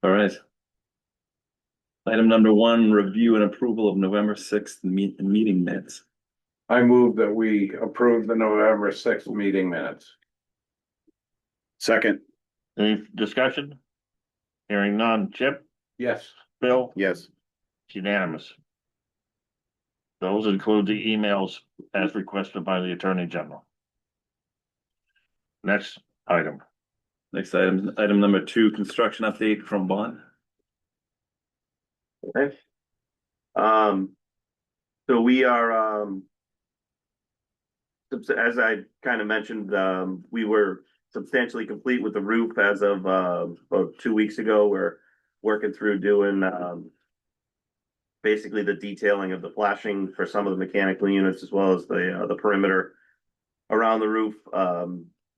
All right. Item number one, review and approval of November 6th meeting minutes. I move that we approve the November 6th meeting minutes. Second, Any discussion? Hearing none. Chip, Yes. Bill? yes. It's unanimous. Those include the emails as requested by the Attorney General. Next item. Next item number two, construction update from Bond. Okay. So we are, as I kind of mentioned, we were substantially complete with the roof as of about 2 weeks ago. We're working through doing basically the detailing of the flashing for some of the mechanical units as well as the perimeter around the roof.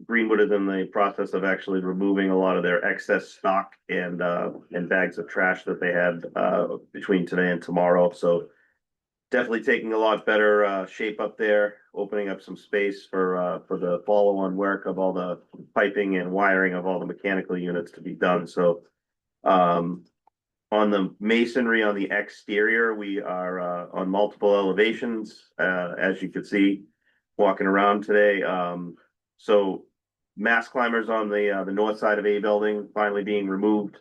Greenwood is in the process of actually removing a lot of their excess stock and bags of trash that they had between today and tomorrow. So definitely taking a lot better shape up there, opening up some space for the follow-on work of all the piping and wiring of all the mechanical units to be done. So on the masonry on the exterior, we are on multiple elevations, as you could see walking around today. So mass climbers on the north side of A building finally being removed.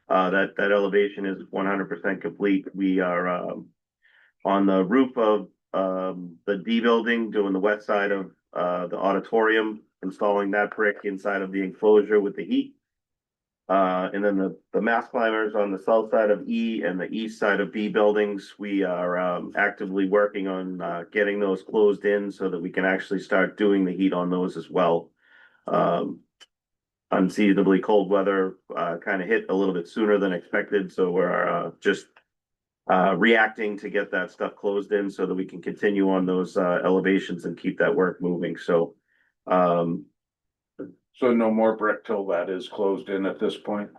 That elevation is 100% complete. We are on the roof of the D building, doing the west side of the auditorium, installing that brick inside of the enclosure with the heat. And then the mass climbers on the south side of E and the east side of B buildings, we are actively working on getting those closed in so that we can actually start doing the heat on those as well. Unseasonably cold weather kind of hit a little bit sooner than expected, so we're just reacting to get that stuff closed in so that we can continue on those elevations and keep that work moving. So No more brick till that is closed in at this point?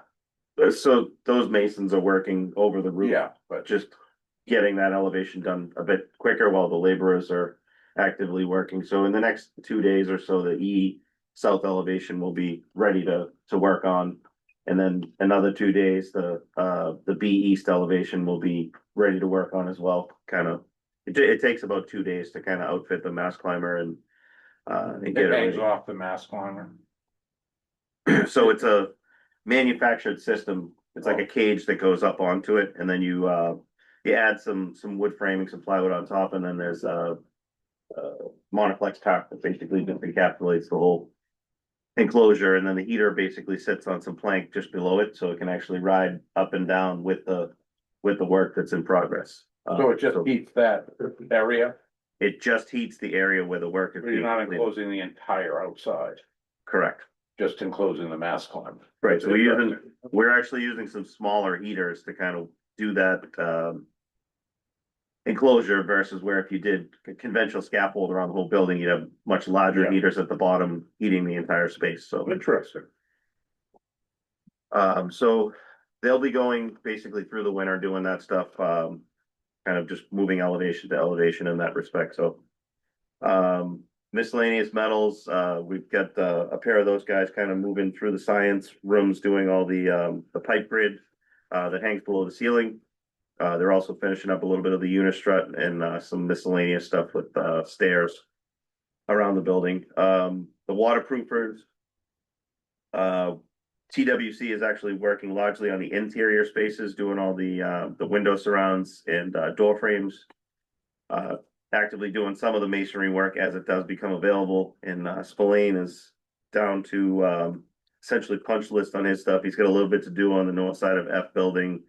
so those masons are working over the roof. Yeah, but Just getting that elevation done a bit quicker while the laborers are actively working. So in the next 2 days or so, the E south elevation will be ready to work on. And then another 2 days, the B east elevation will be ready to work on as well. Kind of, it takes about 2 days to kind of outfit the mass climber and get it it hangs ready. off the mass climber. So it's a manufactured system. It's like a cage that goes up onto it, and then you add some wood framing, some plywood on top, and then there's a monoflex top that basically just encapsulates the whole enclosure, and then the heater basically sits on some plank just below it, so it can actually ride up and down with the work that's in progress. So it just heats that area, It just heats the area where the work is but you're not being completed. enclosing the entire outside, Correct. just enclosing the mass climber. Right, so we're actually using some smaller heaters to kind of do that enclosure versus where if you did a conventional scaffold around the whole building, you'd have much larger Yeah. heaters at the bottom heating the entire space. So Interesting. so they'll be going basically through the winter doing that stuff, kind of just moving elevation to elevation in that respect. So miscellaneous metals, we've got a pair of those guys kind of moving through the science rooms, doing all the pipe grid that hangs below the ceiling. They're also finishing up a little bit of the unistrut and some miscellaneous stuff with stairs around the building. The waterproofers, TWC is actually working largely on the interior spaces, doing all the window surrounds and door frames. Actively doing some of the masonry work as it does become available. And Spillane is down to essentially punch list on his stuff. He's got a little bit to do on the north side of F building.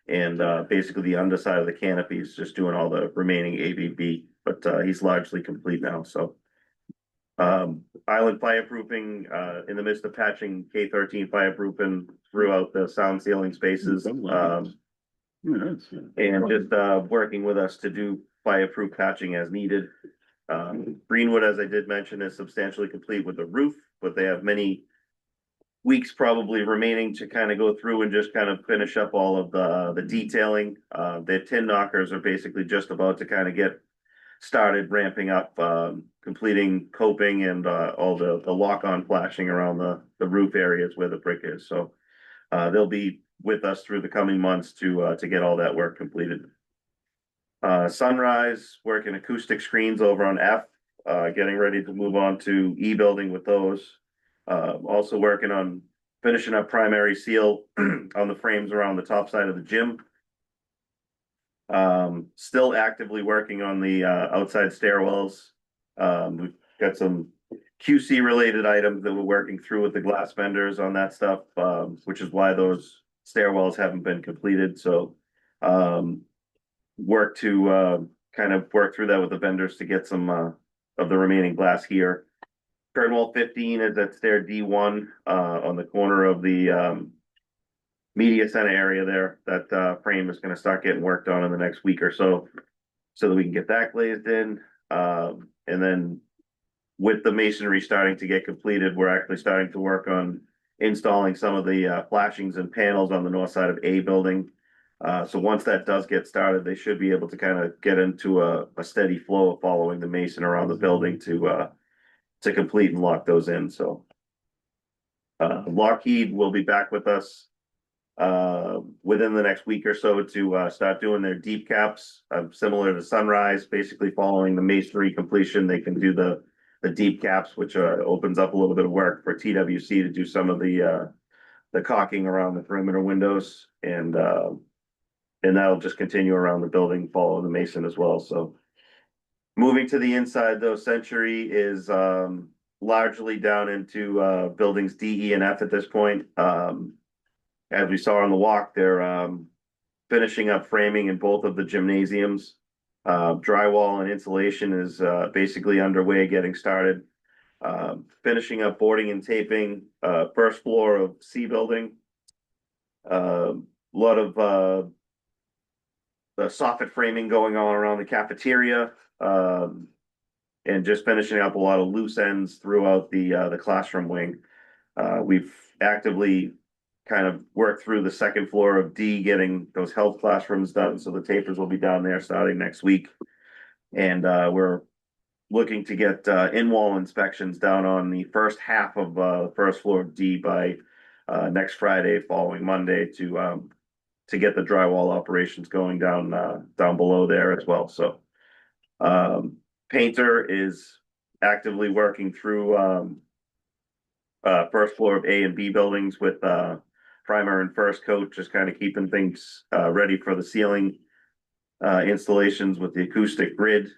And basically the underside of the canopy is just doing all the remaining ABB, but he's largely complete now. So island fireproofing in the midst of patching K13 fireproofing throughout the sound ceiling spaces. And just working with us to do fireproof patching as needed. Greenwood, as I did mention, is substantially complete with the roof, but they have many weeks probably remaining to kind of go through and just kind of finish up all of the detailing. Their tin knockers are basically just about to kind of get started ramping up, completing coping and all the lock-on flashing around the roof areas where the brick is. So they'll be with us through the coming months to get all that work completed. Sunrise, working acoustic screens over on F, getting ready to move on to E building with those. Also working on finishing up primary seal on the frames around the top side of the gym. Still actively working on the outside stairwells. We've got some QC related items that we're working through with the glass vendors on that stuff, which is why those stairwells haven't been completed. So work to kind of work through that with the vendors to get some of the remaining glass here. Curtain wall 15 is at stair D1 on the corner of the media center area there. That frame is going to start getting worked on in the next week or so that we can get that glazed in. And then with the masonry starting to get completed, we're actually starting to work on installing some of the flashings and panels on the north side of A building. So once that does get started, they should be able to kind of get into a steady flow of following the mason around the building to complete and lock those in. So Lockheed will be back with us within the next week or so to start doing their deep caps, similar to Sunrise, basically following the masonry completion. They can do the deep caps, which opens up a little bit of work for TWC to do some of the caulking around the perimeter windows, and that'll just continue around the building, follow the mason as well. So moving to the inside though, Century is largely down into buildings D, E, and F at this point. As we saw on the walk, they're finishing up framing in both of the gymnasiums. Drywall and insulation is basically underway, getting started. Finishing up boarding and taping, first floor of C building. A lot of the soffit framing going on around the cafeteria, and just finishing up a lot of loose ends throughout the classroom wing. We've actively kind of worked through the second floor of D, getting those health classrooms done. So the tapers will be down there starting next week. And we're looking to get in-wall inspections down on the first half of the first floor of D by next Friday, following Monday, to get the drywall operations going down below there as well. So painter is actively working through first floor of A and B buildings with primer and first coat, just kind of keeping things ready for the ceiling installations with the acoustic grid.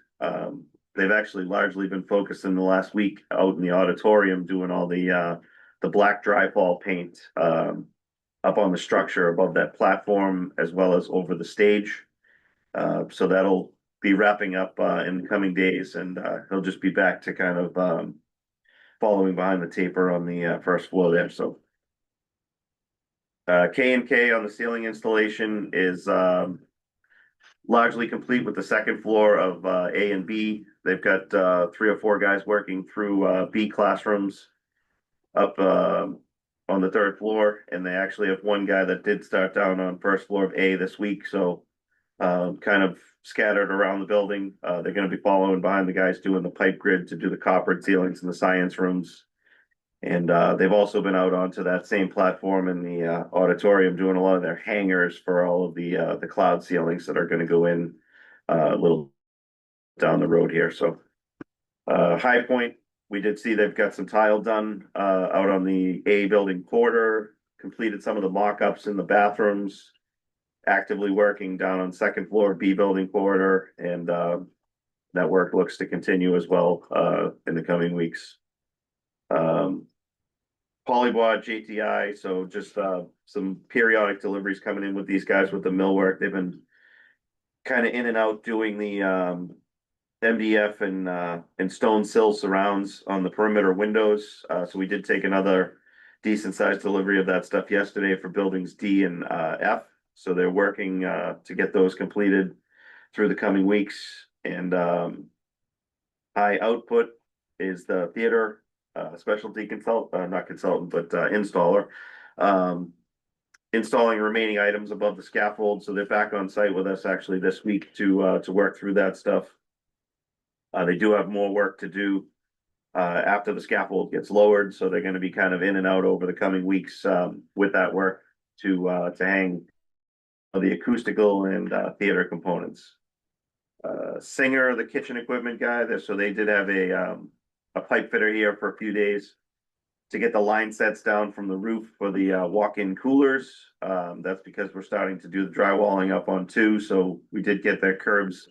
They've actually largely been focused in the last week out in the auditorium doing all the black drywall paint up on the structure above that platform, as well as over the stage. So that'll be wrapping up in the coming days, and he'll just be back to kind of following behind the taper on the first floor there. So K&K on the ceiling installation is largely complete with the second floor of A and B. They've got 3 or 4 guys working through B classrooms up on the third floor, and they actually have 1 guy that did start down on first floor of A this week. So kind of scattered around the building. They're going to be following behind the guys doing the pipe grid to do the coppered ceilings in the science rooms. And they've also been out onto that same platform in the auditorium doing a lot of their hangers for all of the cloud ceilings that are going to go in a little down the road here. So High Point, we did see they've got some tile done out on the A building corridor, completed some of the mock-ups in the bathrooms, actively working down on second floor B building corridor, and that work looks to continue as well in the coming weeks. Polybod JTI, so just some periodic deliveries coming in with these guys with the millwork. They've been kind of in and out doing the MDF and stone sill surrounds on the perimeter windows. So we did take another decent sized delivery of that stuff yesterday for buildings D and F. So they're working to get those completed through the coming weeks. And high output is the theater specialty not consultant, but installer, installing remaining items above the scaffold. So they're back on site with us actually this week to work through that stuff. They do have more work to do after the scaffold gets lowered, so they're going to be kind of in and out over the coming weeks with that work. to hang the acoustical and theater components. Singer, the kitchen equipment guy, so they did have a pipe fitter here for a few days to get the line sets down from the roof for the walk-in coolers. That's because we're starting to do the drywalling up on two, so we did get their curbs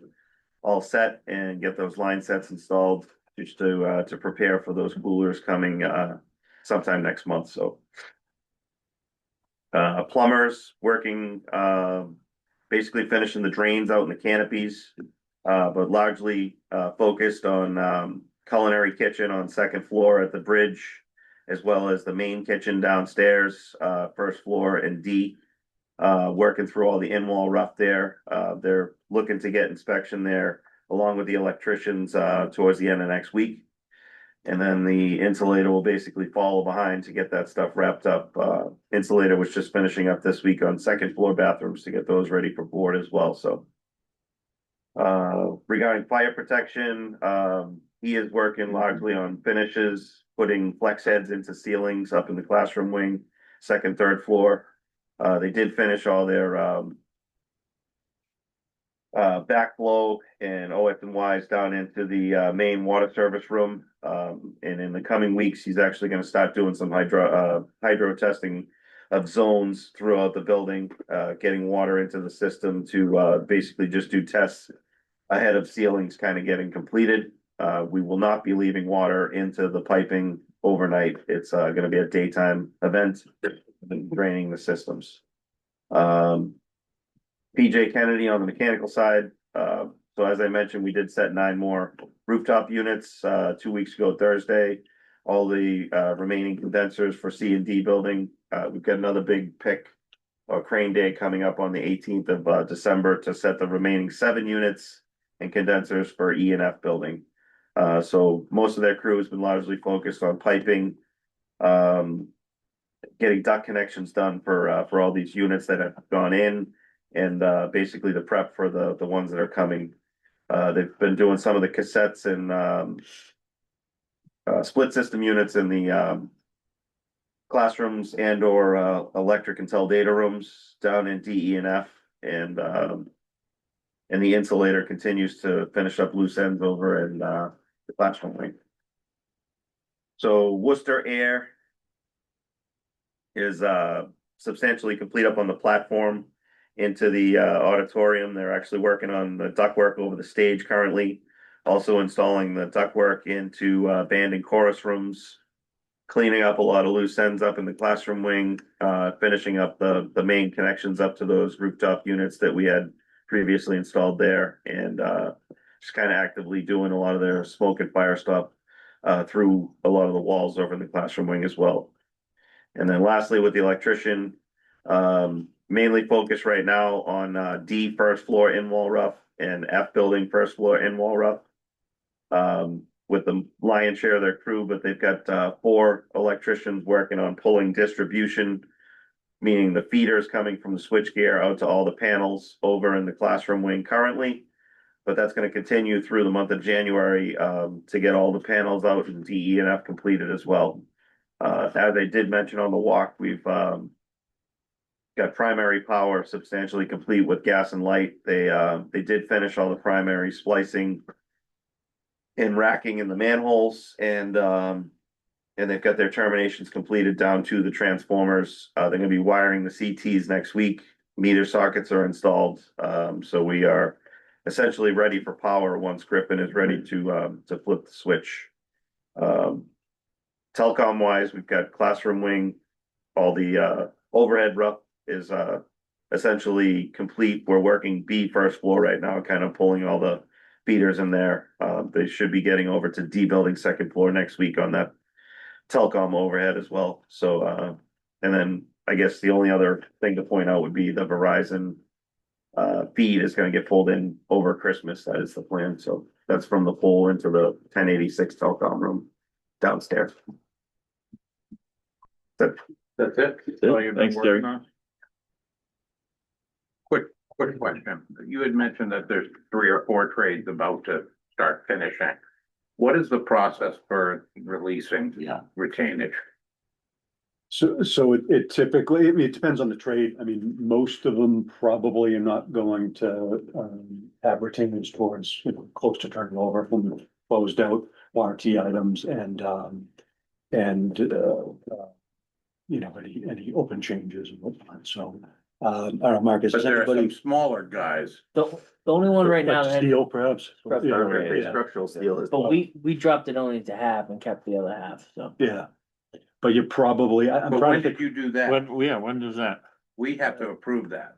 all set and get those line sets installed just to prepare for those coolers coming sometime next month. So plumbers working basically finishing the drains out in the canopies, but largely focused on culinary kitchen on second floor at the bridge, as well as the main kitchen downstairs, first floor and D. Working through all the in-wall rough there. They're looking to get inspection there along with the electricians towards the end of next week. And then the insulator will basically follow behind to get that stuff wrapped up. Insulator was just finishing up this week on second floor bathrooms to get those ready for board as well. So regarding fire protection, he is working largely on finishes, putting flex heads into ceilings up in the classroom wing, second, third floor. They did finish all their backflow and OF&Ys down into the main water service room. And in the coming weeks, he's actually going to start doing some hydro testing of zones throughout the building, getting water into the system to basically just do tests ahead of ceilings kind of getting completed. We will not be leaving water into the piping overnight. It's going to be a daytime event, draining the systems. PJ Kennedy on the mechanical side. So as I mentioned, we did set 9 more rooftop units 2 weeks ago Thursday. All the remaining condensers for C and D building. We've got another big pick or crane day coming up on the 18th of December to set the remaining 7 units and condensers for E and F building. So most of their crew has been largely focused on piping, getting duct connections done for all these units that have gone in, and basically the prep for the ones that are coming. They've been doing some of the cassettes and split system units in the classrooms and or electric and tel data rooms down in D, E, and F, and the insulator continues to finish up loose ends over in the classroom wing. So Worcester Air is substantially complete up on the platform into the auditorium. They're actually working on the ductwork over the stage currently, also installing the ductwork into band and chorus rooms, cleaning up a lot of loose ends up in the classroom wing, finishing up the main connections up to those rooftop units that we had previously installed there, and just kind of actively doing a lot of their smoke and fire stuff through a lot of the walls over in the classroom wing as well. And then lastly, with the electrician, mainly focused right now on D first floor in-wall rough and F building first floor in-wall rough, with the lion's share of their crew, but they've got 4 electricians working on pulling distribution, meaning the feeders coming from the switchgear out to all the panels over in the classroom wing currently. But that's going to continue through the month of January to get all the panels out and D, E, and F completed as well. As I did mention on the walk, we've got primary power substantially complete with gas and light. They did finish all the primary splicing and racking in the manholes, and they've got their terminations completed down to the transformers. They're going to be wiring the CTs next week. Meter sockets are installed, so we are essentially ready for power once Griffin is ready to flip the switch. Telecom wise, we've got classroom wing, all the overhead rough is essentially complete. We're working B first floor right now, kind of pulling all the feeders in there. They should be getting over to D building second floor next week on that telecom overhead as well. So and then I guess the only other thing to point out would be the Verizon feed is going to get pulled in over Christmas. That is the plan. So that's from the pole into the 1086 telecom room downstairs. That's it? That's All it. you've been Thanks, Terry. working on? Quick question. You had mentioned that there's 3 or 4 trades about to start finishing. What is the process for releasing retainage? So it typically, I mean, it depends on the trade. I mean, most of them probably are not going to have retainage towards, you know, close to turning over from closed out warranty items and you know, any open changes and whatnot. So, I don't know, Marcus, But is there are some anybody? smaller guys. The only one right now Like that had, steel perhaps? Perhaps. Yeah, Structural steel is. but we dropped it only to half and kept the other half, so. yeah. But you probably, I'm But trying when to did think, you do that? when does that? We have to approve that.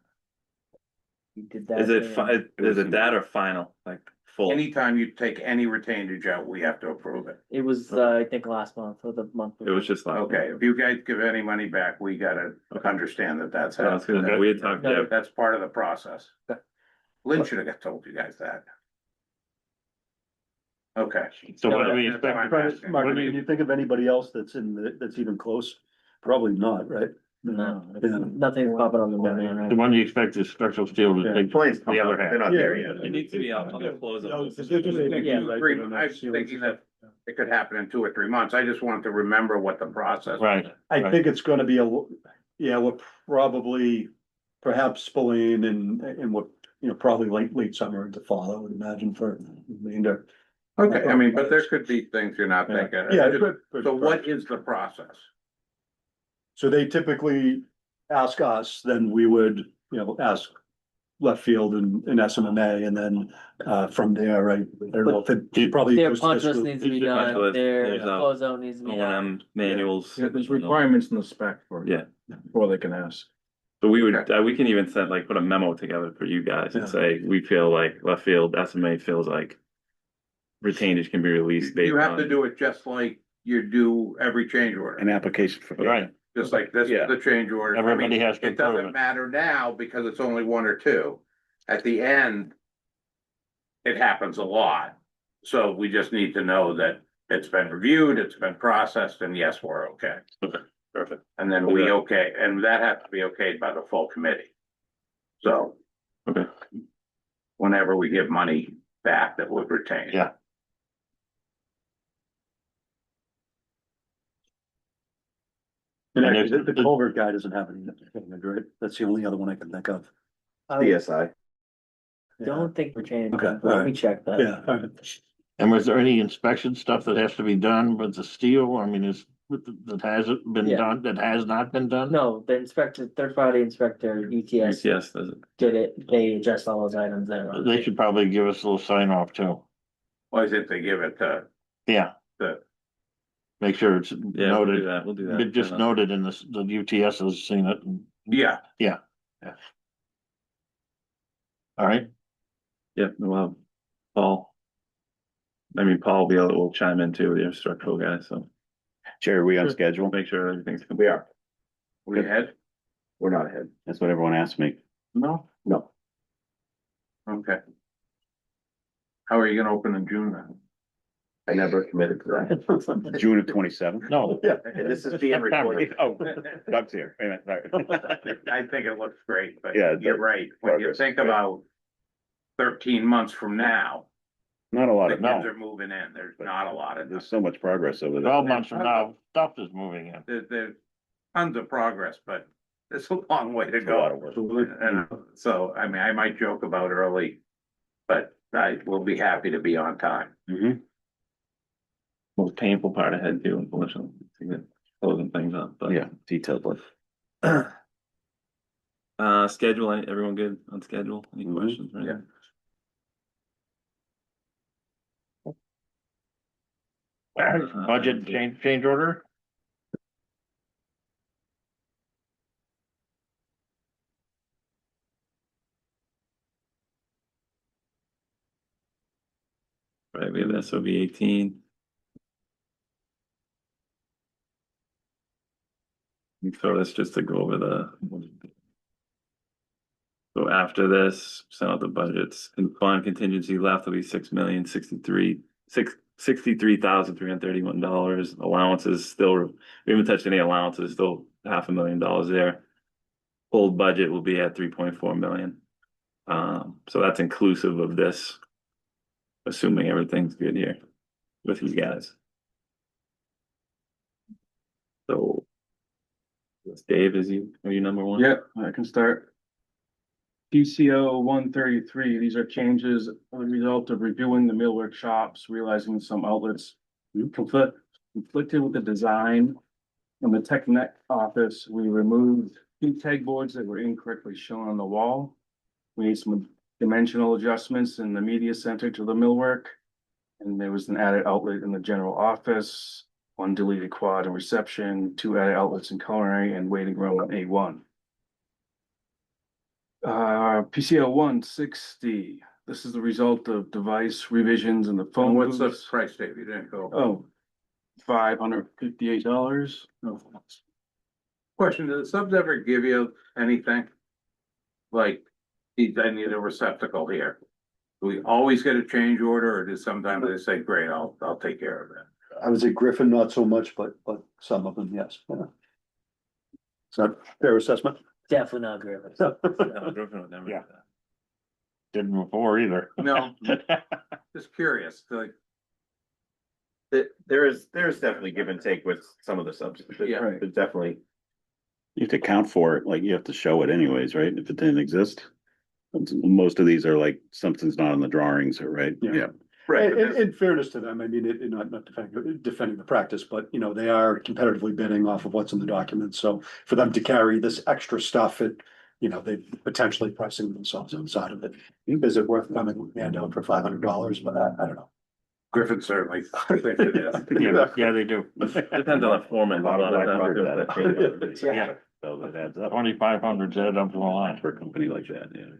We did that. Is it thing. is it that or final, like full? Anytime you take any retainage out, we have to approve it. It was, I think last month or the month. It was just like. Okay, if you guys give any money back, we gotta understand that that's. I was gonna- we had talked, yeah. That's part of the process. Okay. Lynn should have told you guys that. Okay. So what do we That's expect? fine. Mark, What do can you think of anybody else that's that's even close? Probably not, right? No, Yeah. nothing's popping on the memory, The right? one you expect is structural steel to take Planes the other they're half. not there yet. It needs to be out on the close. Yeah, of because they're just- Yeah, right, Three- they don't have I was ceilings thinking and that stuff. it could happen in 2 or 3 months. I just wanted to remember what the process. Right. I think it's gonna be yeah, we're probably perhaps spilling in what, you know, probably late summer into fall, I would imagine for the remainder. Okay, I mean, but there could be things you're not thinking. Yeah. So what is the process? So they typically ask us, then we would, you know, ask left field and SMMA, and then from there, right? I don't know if it probably. Their goes to punch this list group. needs to be There's a punch done, list, their there's a- closeout needs to be done. O&M manuals. Yeah, there's requirements in the spec for. Yeah. Before they can ask. So we would, we can even send, like, put a memo together for you guys and Yeah. say, we feel like left field SMA feels like retainage can be released based You have to on. do it just like you do every change order, An application for. Right. just like this is Yeah. the change order. I mean, Everybody has to it approve doesn't it. matter now because it's only 1 or 2. At the end, it happens a lot. So we just need to know that it's been reviewed, it's been processed, and yes, we're okay. Perfect. And then we okay, and that has to be okayed by the full committee. So. Okay. Whenever we give money back that we've retained. Yeah. And And actually, if- the culvert guy doesn't have any, right? That's the only other one I can think of. I CSI. don't think we're changing, Okay, but let me alright. check that. Yeah, all right. And was there any inspection stuff that has to be done with the steel? I mean, that hasn't been Yeah. done, that has not been done? No, the inspector, third party inspector, ETS Yes, does it? did it, they addressed all those items there. They should probably give us a little sign off too. Why is it they give it to Yeah. the, Make sure it's Yeah, we'll do noted, that, we'll do that. but just noted in the UTS has seen it. yeah, All right, Yeah, well, Paul. I mean, Paul will chime in too, the structural guy, so Jerry, are we on Sure. schedule? make sure everything's. We are. we had, We're not ahead. That's what everyone asked me. no, No. okay. How are you gonna open in June then? I never committed to that. June of 27. no, Yeah. And this is being recorded. Oh, Doug's here. Wait a minute, sorry. I think it looks great, but Yeah, you're right, when you progress, think yeah. about 13 months from now, Not a lot the of, kids no, are moving in, there's not a lot of, there's so much progress over there. 12 months from now, stuff is moving in. there's tons of progress, but it's a long way to It's a lot go. of work. And so, I mean, I might joke about early, but I will be happy to be on time. Mhm. Most painful part ahead too, unfortunately, to get closing things up, but. Yeah, detailed work. Schedule, everyone good on schedule? Any Mhm. questions? right? Yeah. Budget change order? Right, we have SOB 18. So that's just to go over so after this, send out the budgets and fund contingency left will be $63,331. Allowances still, we haven't touched any allowances, still $500,000 there. Old budget will be at 3.4 million. So that's inclusive of this. Assuming everything's good here with you guys. So Dave, are you number one? Yeah, I can start. PCO 133, these are changes as a result of reviewing the millwork shops, realizing some outlets conflicted with the design. In the TechNet office, we removed two pegboards that were incorrectly shown on the wall. We made some dimensional adjustments in the media center to the millwork. And there was an added outlet in the general office, one deleted quad in reception, two added outlets in culinary and waiting room on A1. PCO 160, this is the result of device revisions in the phone And what's the booths. price, Dave? You didn't go. Oh, $558. No. Question, do the subs ever give you anything? Like, I need a receptacle here. Do we always get a change order, or do sometimes they say, great, I'll take care of it? I would say Griffin, not so much, but some of them, yes. Yeah. Is that fair assessment? Definitely not Griffin. No, Griffin would never do Yeah. that. Didn't before either. No, just curious, like, There's definitely give and take with some of the subs. Yeah. Right. But definitely, You have to account for it, like you have to show it anyways, right? If it didn't exist. Most of these are like something's not in the drawings, right? Yeah. right, In, but this- in fairness to them, I mean, not defending the practice, but you know, they are competitively bidding off of what's in the document. So for them to carry this extra stuff, you know, they potentially pricing themselves outside of it. Is it worth coming and out for $500? But I don't know. Griffin certainly thinks it is. Yeah, they do. Depends on the format. A lot of black market times. that. Yeah. So that adds up 2,500 added up to the line. for a company like that, yeah.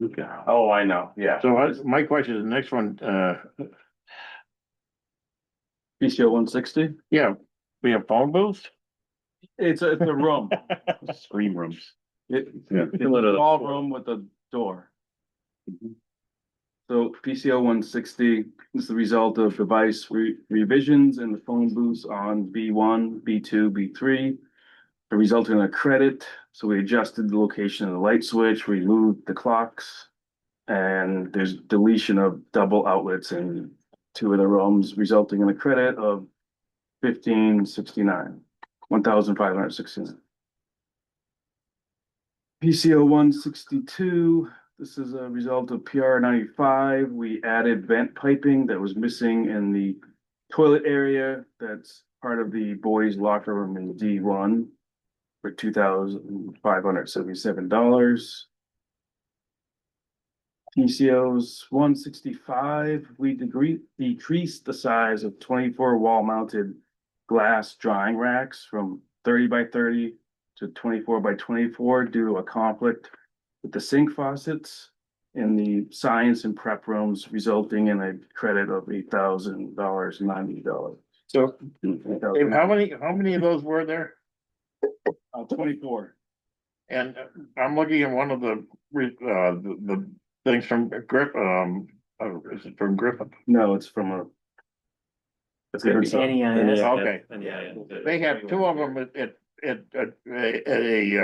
Okay. Oh, I know, yeah. So my question is, the next one, PCO 160, yeah, we have phone booths? it's a room. Screen rooms. It, Yeah. it's a small room with a door. So PCO 160 is the result of device revisions in the phone booths on B1, B2, B3. It resulted in a credit, so we adjusted the location of the light switch, removed the clocks, and there's deletion of double outlets in two of the rooms, resulting in a credit of 1,569. PCO 162, this is a result of PR 95. We added vent piping that was missing in the toilet area. That's part of the boys locker room in D1 for $2,577. PCOs 165, we decreased the size of 24 wall mounted glass drying racks from 30 by 30 to 24 by 24 due to a conflict with the sink faucets in the science and prep rooms, resulting in a credit of $8,090. So, Dave, how many of those were there? 24. And I'm looking at one of the things from is it from Griffin? No, it's from a. It's gonna be NEIS. Okay. Yeah. They have two of them at a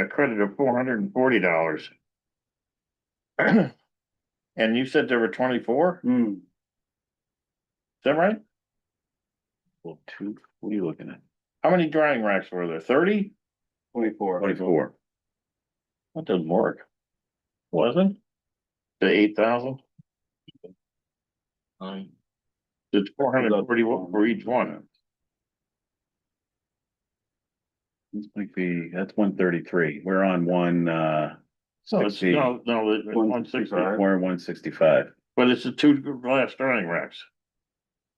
credit of $440. And you said there were 24? Is that right? Well, what are you looking at? How many drying racks were there? 30? 24. 24. That doesn't work. Wasn't? The 8,000? It's 440 for each one. This might be, that's 133. We're on So it's, 60. no, 160, We're 165. but it's the two glass drying racks.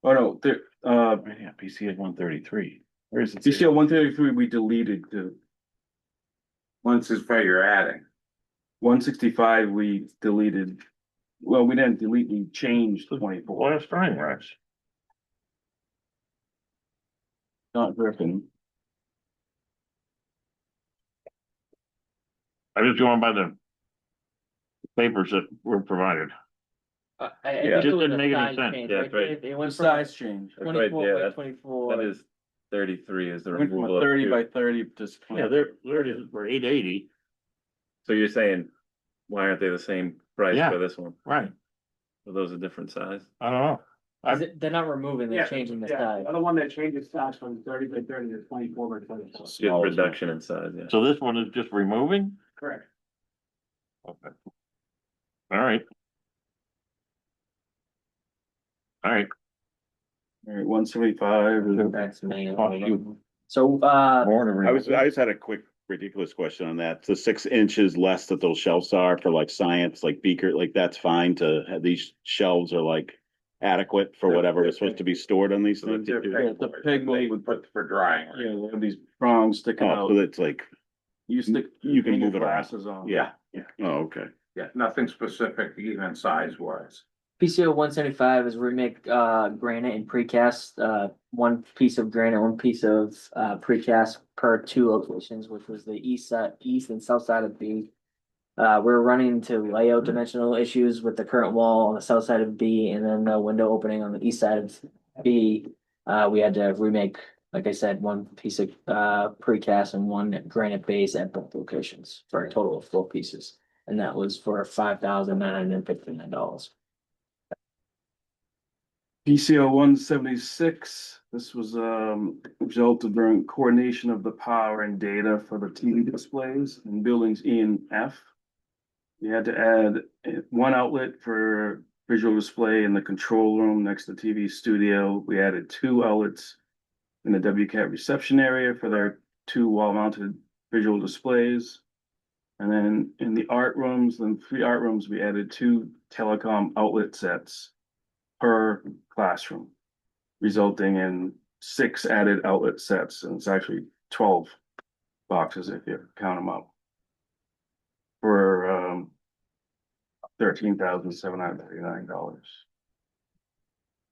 Oh, no, there, Right, yeah, PC at 133. Where is it? PCO 133, we deleted the Once is where you're adding. 165, we deleted. Well, we didn't delete, we changed 24, Glass drying racks. not Griffin. I'm just going by the papers that were provided. I Yeah. think it Just was didn't a make any size sense. change, Yeah, right? right. It The went from size change. That's right, 24 yeah, by that's- 24. That is 33 is the Went from removal a of 30 two. by 30 to. Yeah, there it is for 880. So you're saying, why aren't they the same price Yeah. for this one? Right. Are those a different size? I don't know. They're not removing, they're changing the size. other one that changes size from 30 by 30 to 24 by 20. Just reduction in size, yeah. So this one is just removing? Correct. Okay. All right. All right. All right, 175. That's me. Cost you So, more to I remove. just had a quick ridiculous question on that. The 6 inches less that those shelves are for like science, like beaker, like that's fine to have these shelves are like adequate for whatever is supposed to be stored on these things. Yeah, the peg They leg, would put for drying. right? yeah, they have these prongs sticking Oh, out. so that's like, You stick. you can hang your move it around. glasses on. Yeah. Oh, okay. Yeah, nothing specific, even size wise. PCO 175 is remake granite and precast, one piece of granite, one piece of precast per 2 locations, which was the east and south side of B. We're running into layout dimensional issues with the current wall on the south side of B and then the window opening on the east side of B. We had to remake, like I said, one piece of precast and one granite base at both locations for a total of 4 pieces. And that was for $5,959. PCO 176, this was resulted during coordination of the power and data for the TV displays in buildings E and F. We had to add 1 outlet for visual display in the control room next to TV studio. We added 2 outlets in the WCAT reception area for their 2 wall-mounted visual displays. And then in the art rooms, then 3 art rooms, we added 2 telecom outlet sets per classroom, resulting in 6 added outlet sets, and it's actually 12 boxes if you count them up. For $13,739.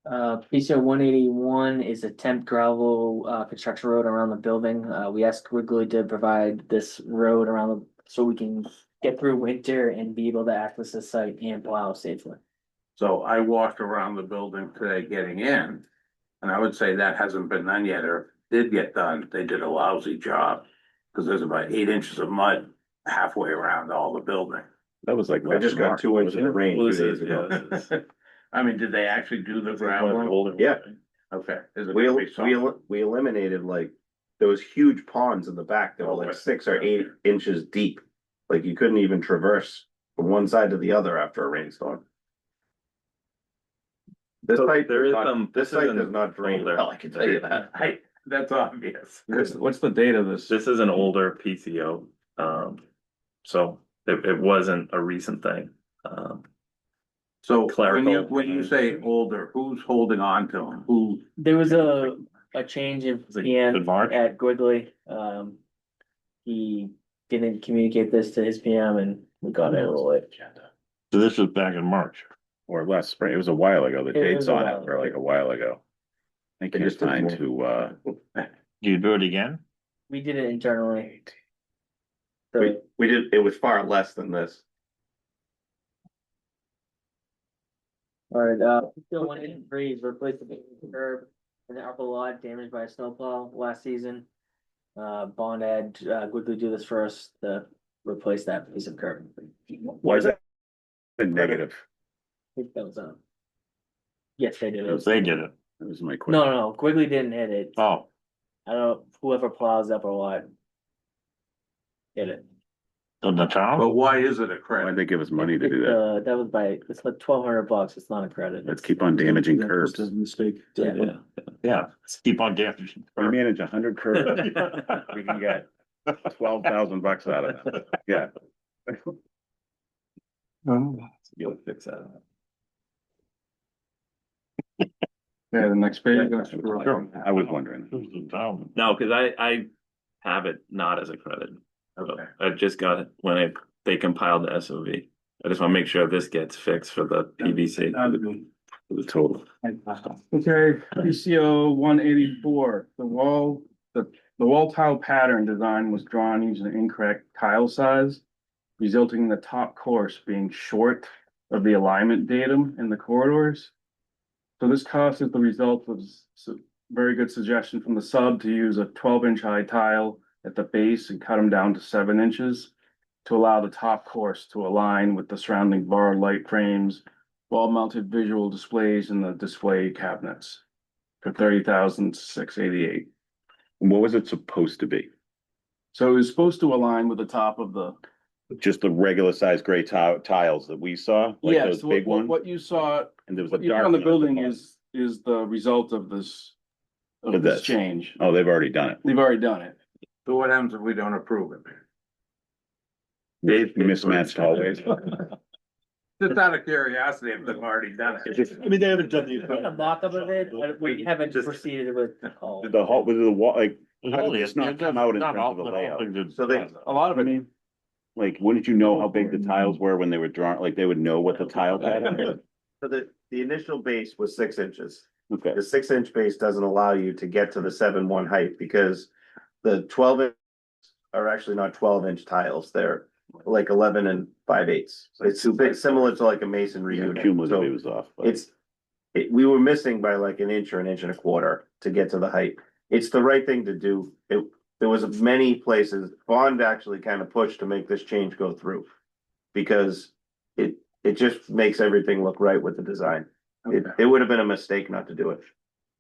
PCO 181 is a temp gravel construction road around the building. We asked Quigley to provide this road around so we can get through winter and be able to access the site and plow safely. So I walked around the building today getting in, and I would say that hasn't been done yet, or did get done, they did a lousy job. Cause there's about 8 inches of mud halfway around all the building. That was like. I just got 2 inches of rain Well, 2 this days is- ago. yeah, this is- I mean, did they actually do the gravel? Yeah. Okay. Is it We, gonna be soft? we eliminated like, there was huge ponds in the back that were like 6 or 8 inches deep. Like you couldn't even traverse from one side to the other after a rainstorm. This So site, there is this this site isn't does not drain older. well, I can tell you that. That's obvious. What's the date of this? This is an older PCO, so it wasn't a recent thing. So Clerical. when you say older, who's holding on to them? Who? There was a change in It's like PM mid-March? at Quigley. He didn't communicate this to his PM and we got it a little late. So this was back in March. Or last spring, it was a while ago, the It dates was a on while it were like a while ago. I It can't just took find more. to, Do you do it again? We did it internally. We did, it was far less than this. Alright, still 183 is replaced the curb in the upper lot damaged by a snowplow last season. Bond had quickly do this for us to replace that piece of curb. why is that a negative? I think that was on. Yes, they did If it. they did it. That was my question. No, Quigley didn't hit it. Oh, I don't know, whoever plows up or what. Hit it. on the town? But why is it a Why'd credit? they give us money to do that? That was it's like $1,200, it's not a credit. Let's keep on damaging curbs. Mistake. Yeah. Yeah, let's keep on damaging. We manage 100 curbs, we can get $12,000 out of it. Yeah. You'll fix that. Yeah, the next page. I was wondering. Who's the town? No, cause I have it not as a credit. Okay. I just got it when they compiled the SOV. I just wanna make sure this gets fixed for the PVC. For the total. Okay, PCO 184, the wall tile pattern design was drawn using an incorrect tile size, resulting in the top course being short of the alignment datum in the corridors. So this cost is the result of very good suggestion from the sub to use a 12-inch high tile at the base and cut them down to 7 inches to allow the top course to align with the surrounding bar light frames wall mounted visual displays in the display cabinets for 30,688. What was it supposed to be? So it was supposed to align with the top of the. Just the regular size gray tiles that we saw, like Yes, those big ones? what you saw, And there was a what you saw dark on the one at the building bottom. is the result of this. Of Of this this. change. Oh, they've already done it. They've already done it. So what happens if we don't approve it? Dave. Mismatched hallways. Just out of curiosity, if they've already done it. I mean, they haven't done We had a the. mock-up of it, we haven't Just- proceeded with all. The hall, with the wall, like, There's how did only- this not it come does- out in not terms all- of the but all layout? things are- So they- A lot of it. Like, wouldn't you know how big the tiles were when they were drawn, like, they would know what the tile pattern? So the initial base was 6 inches. Okay, The 6 inch base doesn't allow you to get to the 7-1 height because the 12 inch are actually not 12 inch tiles. They're like 11 and 5/8. It's a bit similar to like a masonry unit. cumulatively So was off, but we were missing by like an inch or an inch and a quarter to get to the height. It's the right thing to do. There was many places, Bond actually kind of pushed to make this change go through. Because it just makes everything look right with the design. It would have been a mistake not to do it.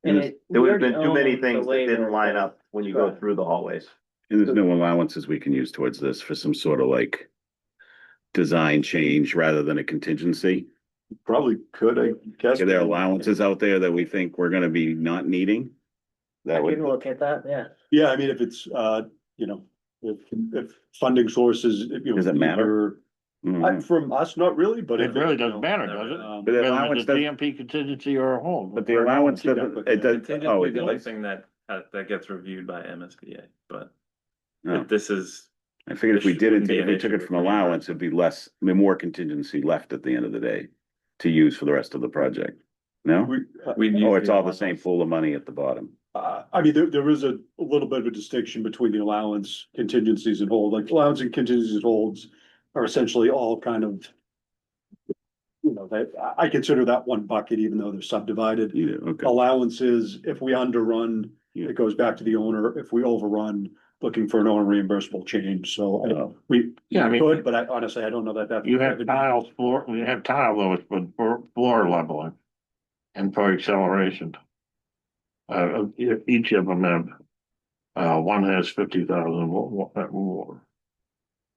And There would have we been already too many own the things that didn't waiver, line but- up when you go Right. through the hallways. and there's no allowances we can use towards this for some sort of like design change rather than a contingency. Probably could, I guess. Are there allowances out there that we think we're gonna be not needing? I That would, can look at that, yeah. Yeah, I mean, if it's, you know, if funding sources, you know. Does it matter? either- From us, not really, but. It if really you doesn't know, matter, does it? um, But the Whether allowance it's a doesn't- GMP contingency or a hold. but the allowance doesn't, it does, oh, Contingency it is the only does. thing that gets reviewed by MSBA, but No. if this is, I figured if we This didn't, wouldn't be if an we issue took it with from allowance, reimbursement. it'd be less, I mean, more contingency left at the end of the day to use for the rest of the project. No? we, we'd use. Oh, it's all the allowance. same pool of money at the bottom. I mean, there is a little bit of a distinction between the allowance, contingencies and hold, like allowance and contingencies and holds are essentially all kind of. You know, that, I consider that one bucket, even though they're subdivided. Yeah, okay. Allowances, if we underrun, Yeah. it goes back to the owner. If we overrun, looking for an owner reimbursable change, so Oh. we. Yeah, I mean- Could, but I honestly, I don't know that. You have tiles floor, we have tile levels for floor leveling and for acceleration. Each of them have, one has 50,000, more.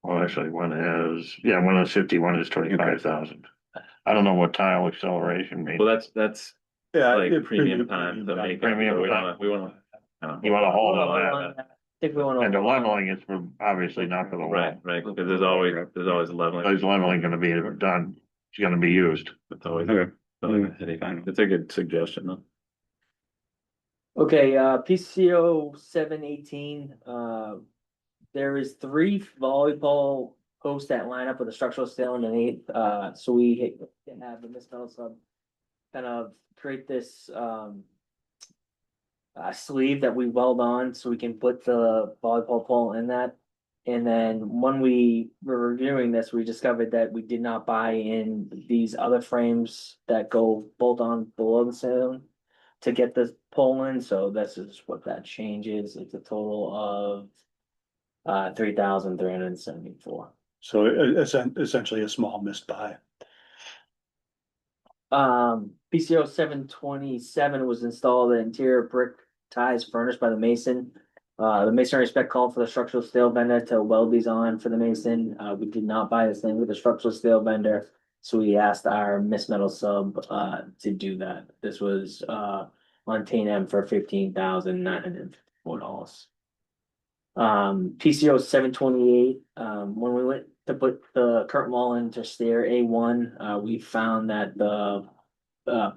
Well, actually, one has 50, one is 25,000. I don't know what tile acceleration means. Well, that's Yeah. like premium time to make it, Premium so we time. wanna, we wanna. You wanna hold Hold on on, that, I think we wanna. and the leveling is for, obviously not for the Right, wall. right, because there's always a leveling. Is leveling gonna be done, it's gonna be used. It's always. Okay. always a headache. It's a good suggestion though. Okay, PCO 718, there is 3 volleyball posts that line up with a structural steel underneath, so we can have the mismetal sub. Kind of create this, sleeve that we weld on, so we can put the volleyball pole in that. And then when we were reviewing this, we discovered that we did not buy in these other frames that go bolt on below the ceiling to get this pole in, so this is what that change is. It's a total of 3,374. So essentially a small missed buy. PCO 727 was installed an interior brick ties furnished by the mason. The masonry spec called for the structural steel vendor to weld these on for the mason. We did not buy this thing with the structural steel vendor, so we asked our Miss Metal sub to do that. This was on T&M for $15,954. PCO 728, when we went to put the curtain wall into stair A1, we found that the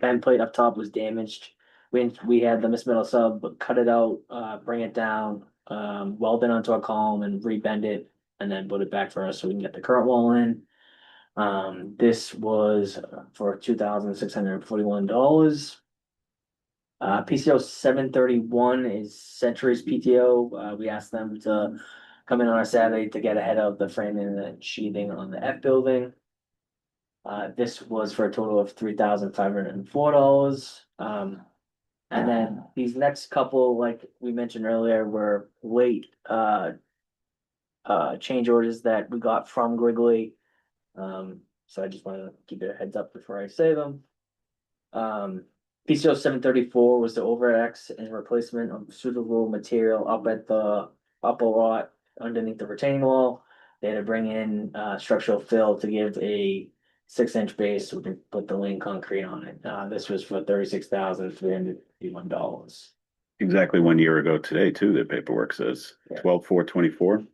bend plate up top was damaged. We had the Miss Metal sub cut it out, bring it down, weld it onto a column and rebend it, and then put it back for us so we can get the current wall in. This was for $2,641. PCO 731 is Century's PTO. We asked them to come in on a Saturday to get ahead of the framing and the sheathing on the F building. This was for a total of $3,504. And then these next couple, like we mentioned earlier, were late change orders that we got from Grigley. So I just wanted to give you a heads up before I say them. PCO 734 was the overax and replacement of suitable material up at the upper lot underneath the retaining wall. They had to bring in structural fill to give a 6-inch base, so we can put the lean concrete on it. This was for $36,351. Exactly 1 year ago today, too, the paperwork says Yeah. 12/4/24.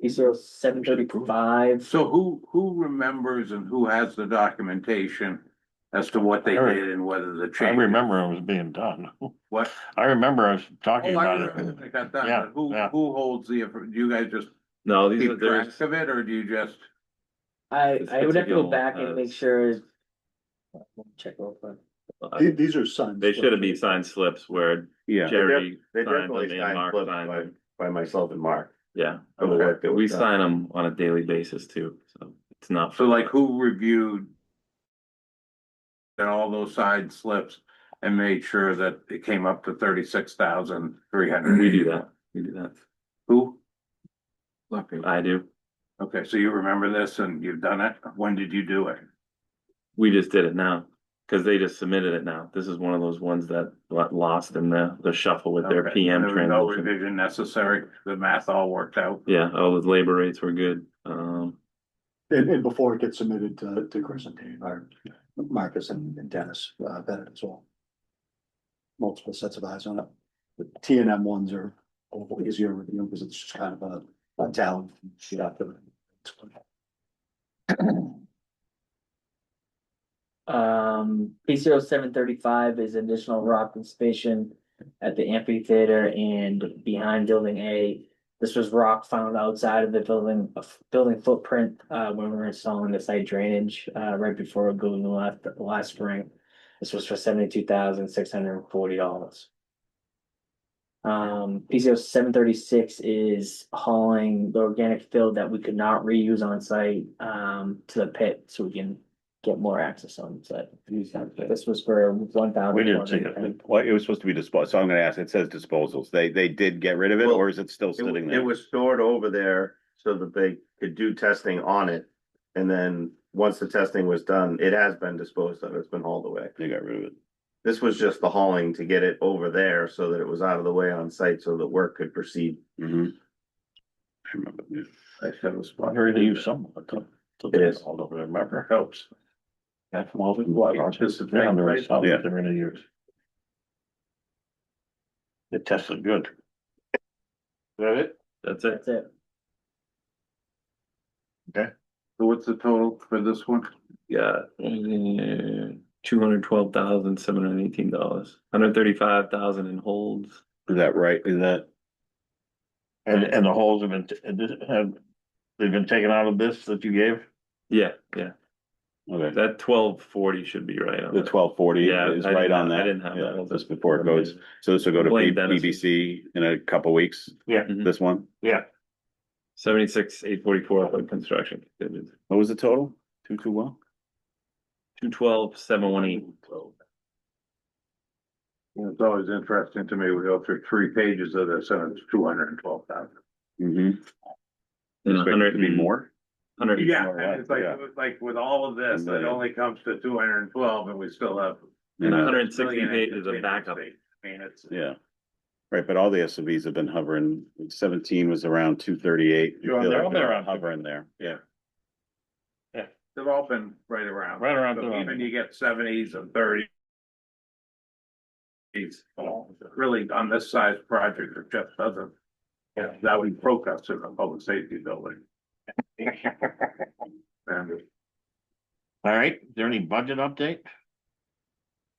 PCO 735. So who remembers and who has the documentation as to what they I did and whether the I change? remember it was being done. What? I remember us talking Oh, I about remember it. it got done, Yeah, but who, yeah. who holds the, do you guys just No, these are, keep track there's, of it, or do you just? I This would have to go particular back one and make has- sure. Check real quick. These are signed. they should have been signed slips where Yeah. Jerry They signed definitely them and signed Mark slips signed by, them. by myself and Mark. Yeah, For the work that we was done. sign them on a daily basis too, so it's not. So like who reviewed and all those side slips and made sure that it came up to 36,300? We do that, we do that. Who? I do. Okay, so you remember this and you've done it? When did you do it? We just did it now, cause they just submitted it now. This is one of those ones that got lost in the shuffle with their Okay, PM there was no transition. revision necessary, the math all worked out. Yeah, all the labor rates were good. And before it gets submitted to Chris and Dave, or Marcus and Dennis, Bennett as well. Multiple sets of eyes on it. The T and M ones are a little easier to review because it's just kind of a talent sheet out there. PCO 735 is additional rock excavation at the amphitheater and behind building A. This was rock found outside of the building footprint, when we were installing the site drainage, right before building the last spring. This was for $72,640. PCO 736 is hauling the organic fill that we could not reuse on site, to the pit, so we can get more access on site. This was for $1,000. We didn't see it. Well, it was supposed to be disposed, so I'm gonna ask, it says disposals. They did get rid of it, Well, or is it still It, sitting it there? was stored over there so that they could do testing on it. And then, once the testing was done, it has been disposed of, it's been hauled away. They got rid of it. This was just the hauling to get it over there so that it was out of the way on site so the work could proceed. Mhm. I remember. I said it was I heard they use some. It is. All over, remember, helps. That's more than Well, what, this is- they're under us, Yeah. they're gonna use. It tested good. Is that it? That's it. That's it. So what's the total for this one? Yeah, $212,718, $135,000 in holds. Is that right? Is that, And the holes have been, they've been taken out of this that you gave? Yeah, okay, that 1240 should be right on the it. 1240 Yeah, is I right didn't on have- I that. didn't have that. Yeah, just before it goes, so this will go to Blame Dennis. BBC in a couple weeks, Yeah, Mhm. this one. yeah. 76,844 for construction. What was the total? 221? 212,718. It's always interesting to me, we go through 3 pages of this and it's 212,000. Mm-hmm. And Expect it to be 100 more? 100. Yeah, More or and it's less, like, yeah. like with all of this, it only comes to 212 and we still have. And Yeah. 160 pages of backup. I mean, it's. Yeah. Right, but all the SUVs have been hovering, 17 was around 238. You're on there, They're around hovering there, yeah. They've all been right around. Right around So 200. even you get 70s and 30s. Really, on this size project, it just doesn't. Yeah, that would broke us in a public safety building. And All right, is there any budget update?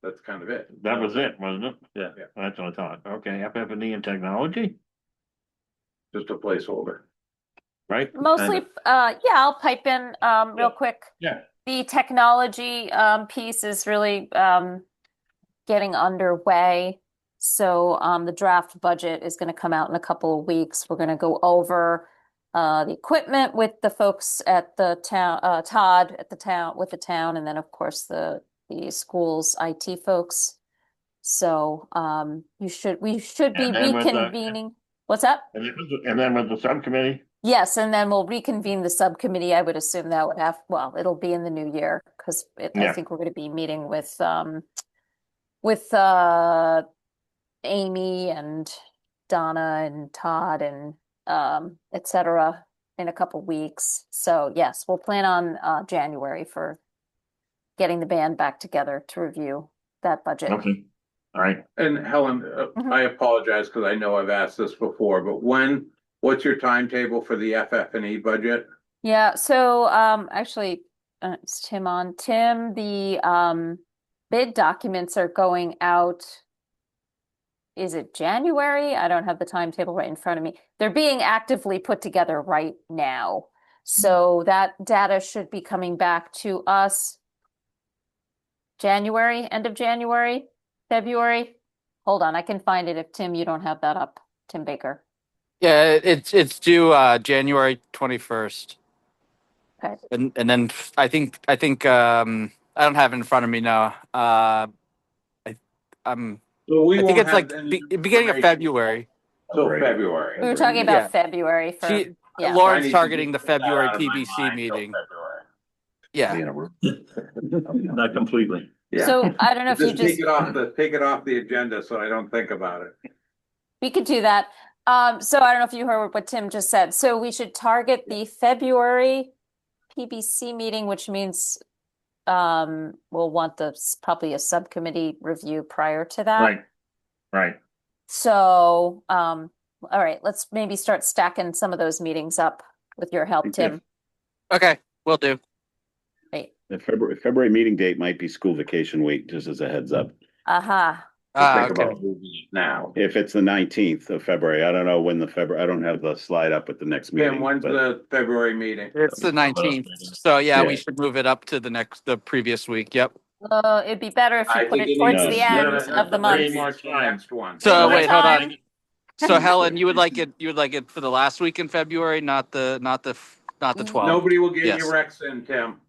that's kind of it. That was it, wasn't it? Yeah. That's what I thought. Okay, FF&E and technology, Just a placeholder. right? Mostly, yeah, I'll pipe in real quick. Yeah. The technology piece is really getting underway. So the draft budget is going to come out in a couple of weeks. We're going to go over the equipment with the folks at the town, Todd at the town with the town, and then of course the school's IT folks. So we should be And then with the- reconvening. What's that? And then with the subcommittee, Yes, and then we'll reconvene the subcommittee. I would assume that would have, well, it'll be in the new year because I Yeah. think we're going to be meeting with Amy and Donna and Todd and et cetera in a couple weeks. So yes, we'll plan on January for getting the band back together to review that budget. Okay, all right. And Helen, I apologize because I know I've asked this before, but what's your timetable for the FF&E budget? Yeah, so actually it's Tim on. Tim, the bid documents are going out. Is it January? I don't have the timetable right in front of me. They're being actively put together right now. So that data should be coming back to us January, end of January, February. Hold on, I can find it if Tim, you don't have that up, Tim Baker. Yeah, it's due January 21st. Okay. And then I think I don't have it in front of me now. So we I think won't it's like have any beginning of information February. till February. We were talking about Yeah. February for, She yeah. I Lauren's need to targeting the get that February out of my PBC mind till meeting. February. Yeah. Not completely. Yeah. So I don't know if you Just just, take it off the agenda so I don't think about it. we could do that. So I don't know if you heard what Tim just said. So we should target the February PBC meeting, which means we'll want probably a subcommittee review prior to that. Right, right. So, all right, let's maybe start stacking some of those meetings up with your help, Tim. Okay, will do. Right. The February meeting date might be school vacation week, just as a heads up. Aha. Think Okay. about moving it now. If it's the 19th of February, I don't know when I don't have the slide up with the next Tim, meeting. when's but- the February meeting? It's the 19th. So yeah, we Yeah. should move it up to the previous week. Yep. It'd be better if you I put think it it towards needs- the end of the month. More The time. next one. So More wait, hold on. time. So Helen, you would like it for the last week in February, not the 12th. Nobody will get Yes. your Rex in, Tim.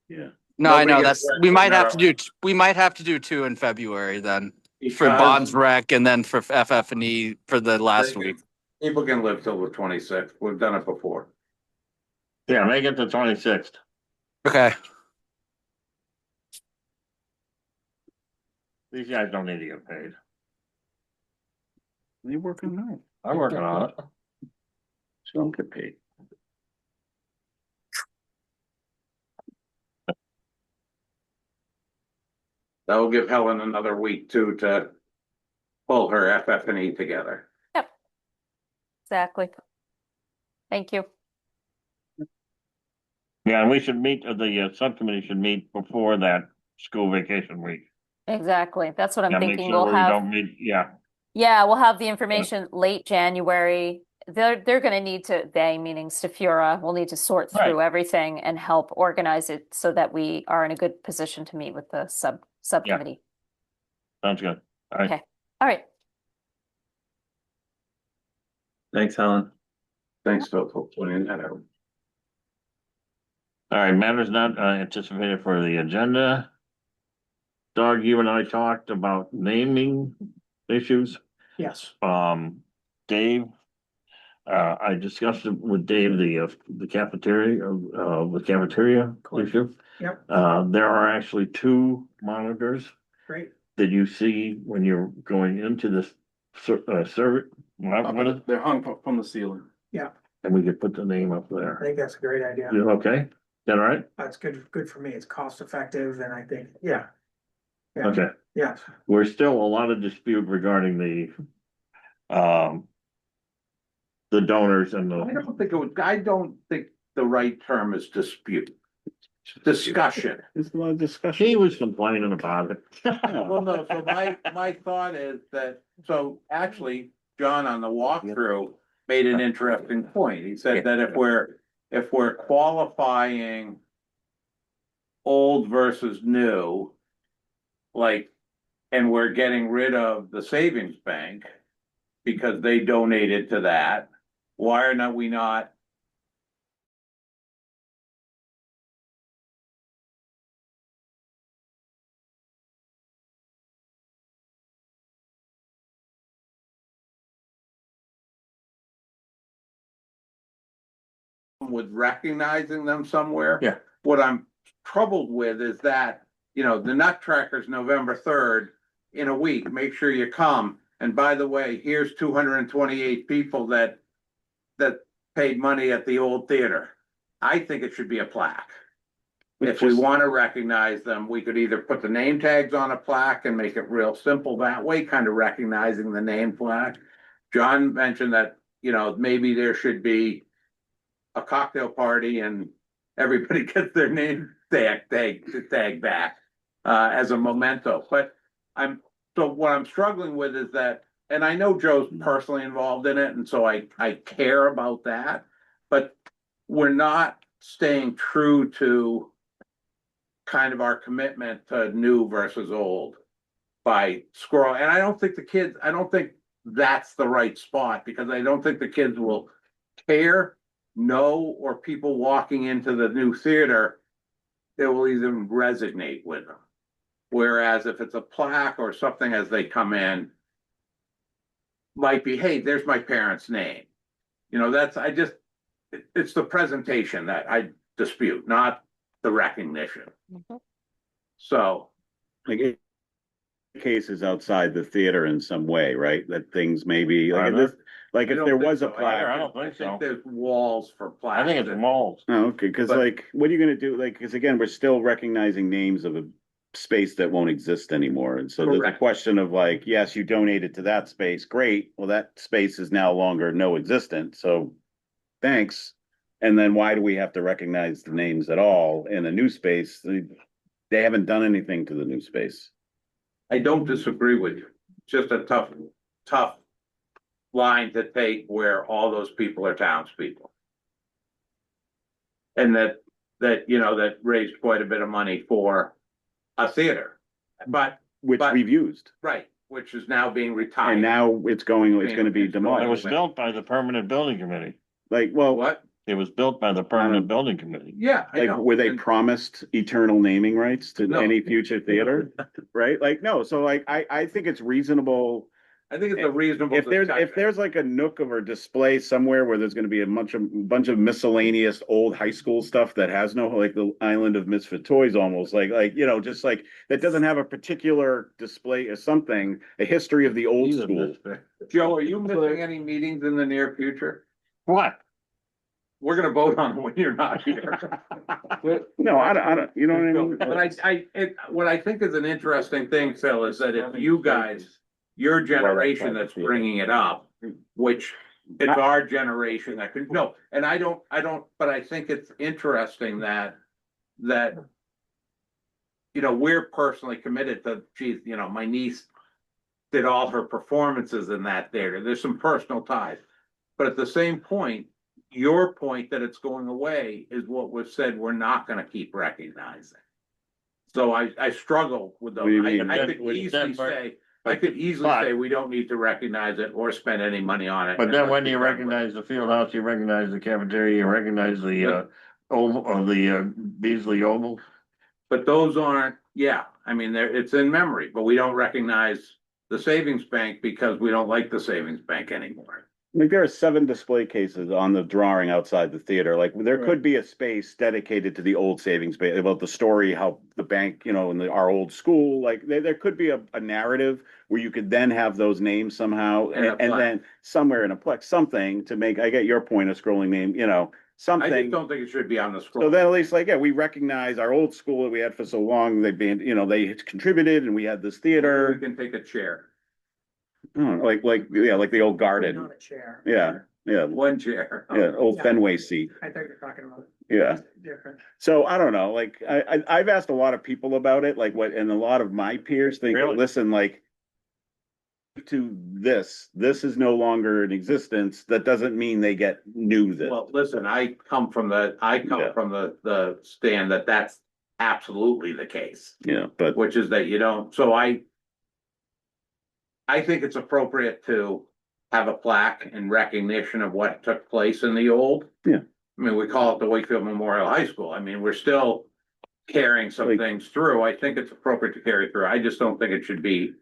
Yeah. No, I Nobody know gets that's Rex we in might have to early. do we might have to do 2 in February then for Because Bonds Rec and then for FF&E for the last they week. can- People can live till the 26th. We've done it before. Yeah, make it the 26th. Okay. These guys don't need to get paid. They're working now. I'm working on it. So don't get paid. That will give Helen another week too to pull her FF&E together. Exactly. Thank you. Yeah, and we should meet, the subcommittee should meet before that school vacation week. Exactly. That's what I'm Yeah, make thinking. sure We'll we have, don't meet, yeah, yeah, we'll have the information late January. They're gonna need to, they meaning Stafura, will need to sort through Right. everything and help organize it so that we are in a good position to meet with the subcommittee. sounds good. All right. Okay. All right. Thanks, Helen. Thanks, Phil, for pointing that out. All right, matters not anticipated for the agenda. Doug, you and I talked about naming issues. Yes. Dave, I discussed it with Dave, the cafeteria, issue. Yep. There are actually 2 monitors Great. that you see when you're going into this server. What is, They're hung from the ceiling. and we could put the name up I there. think that's a great idea. You okay? Is that all right? That's good for me. It's cost effective and I think, yeah, Okay. yes. We're still a lot of dispute regarding the donors and I don't think the right term is dispute. Discussion. There's a lot of discussion. he was complaining about it. Well, no, so my thought is that, so actually, John on the walkthrough made an interesting point. He said that if we're qualifying old versus new, like, and we're getting rid of the savings bank because they donated to that, why are we not with recognizing them somewhere. Yeah. What I'm troubled with is that, you know, the Nutcracker's November 3rd in a week, make sure you come. And by the way, here's 228 people that paid money at the old theater. I think it should be a plaque. If we want to recognize them, we could either put the name tags on a plaque and make it real simple that way, kind of recognizing the name plaque. John mentioned that, you know, maybe there should be a cocktail party and everybody gets their name tag back as a memento. But what I'm struggling with is that, and I know Joe's personally involved in it, and so I care about that, but we're not staying true to kind of our commitment to new versus old by scrolling. And I don't think that's the right spot, because I don't think the kids will care, know, or people walking into the new theater, they will even resonate with them. Whereas if it's a plaque or something as they come in, might be, hey, there's my parents' name. You know, it's the presentation that I dispute, not the recognition. So, Like cases outside the theater in some way, right? That things maybe like this, like I if don't there think was a so. plaque. I don't think so. there's walls for plaques. I think it's malls. Oh, okay, because But- like, what are you gonna do? Like, because again, we're still recognizing names of a space that won't exist anymore. And so there's a Correct. question of like, yes, you donated to that space, great. Well, that space is now longer no existent, so thanks. And then why do we have to recognize the names at all in a new space? They haven't done anything to the new space. I don't disagree with you. It's just a tough line to take where all those people are townspeople. And that, you know, that raised quite a bit of money for a theater. But, Which But- we've used, right, which is now being retired. and now it's gonna be It demolished. was built by the permanent building committee. Like, well, What? It was built by the permanent building committee. Yeah, I like, know. were they And- promised eternal naming rights to No. any future theater? Right? Like, no, so like, I think it's reasonable. I think it's a reasonable. If discussion. there's like a nook or a display somewhere where there's gonna be a bunch of miscellaneous old high school stuff that has no, like the island of misfit toys almost, like, you know, just like, that doesn't have a particular display or something, a history of the old He's a school. misfit. Joe, are you missing any meetings in the near future? What? We're gonna vote on them when you're not here. No, I don't, you know what I mean? But what I think is an interesting thing, Phil, is that if you guys, your generation that's bringing it up, which it's our generation that could, no, and I don't, but I think it's interesting that, you know, we're personally committed to, geez, you know, my niece did all her performances in that theater. There's some personal ties. But at the same point, your point that it's going away is what was said, we're not gonna keep recognizing. So I struggle with those. What do you mean? I could With easily Denver- say, I could easily But- say, we don't need to recognize it or spend any money on it. But then when Let's you be done with it. recognize the field house, you recognize the cafeteria, you recognize the oval, or the Beasley Oval. But those aren't, yeah, I mean, it's in memory, but we don't recognize the savings bank because we don't like the savings bank anymore. Like, there are 7 display cases on the drawing outside the theater. Like, there could be a space dedicated to the old savings bank, about the story, how the bank, you know, in our old school, like, there could be a narrative where you could then have those names somehow, And a and plaque. then somewhere in a plex, something to make, I get your point of scrolling name, you know, I just something. don't think it should be on the scroll. So then at least, like, yeah, we recognize our old school that we had for so long, they've been, you know, they contributed and we had this We theater, can take a chair, yeah, like the old garden, Not a chair. yeah, one chair. old Yeah. Fenway seat, I thought you were talking about. yeah. Different. So I don't know, like, I've asked a lot of people about it, like what, and a lot of my peers think, Really? listen, like, to this is no longer in existence, that doesn't mean they get new this. Well, listen, I come from Yeah. the stand that that's absolutely the case, Yeah, but which is that you don't, so I think it's appropriate to have a plaque in recognition of what took place in the old. Yeah. I mean, we call it the Wakefield Memorial High School. I mean, we're still carrying some Like- things through. I think it's appropriate to carry through. I just don't think it should be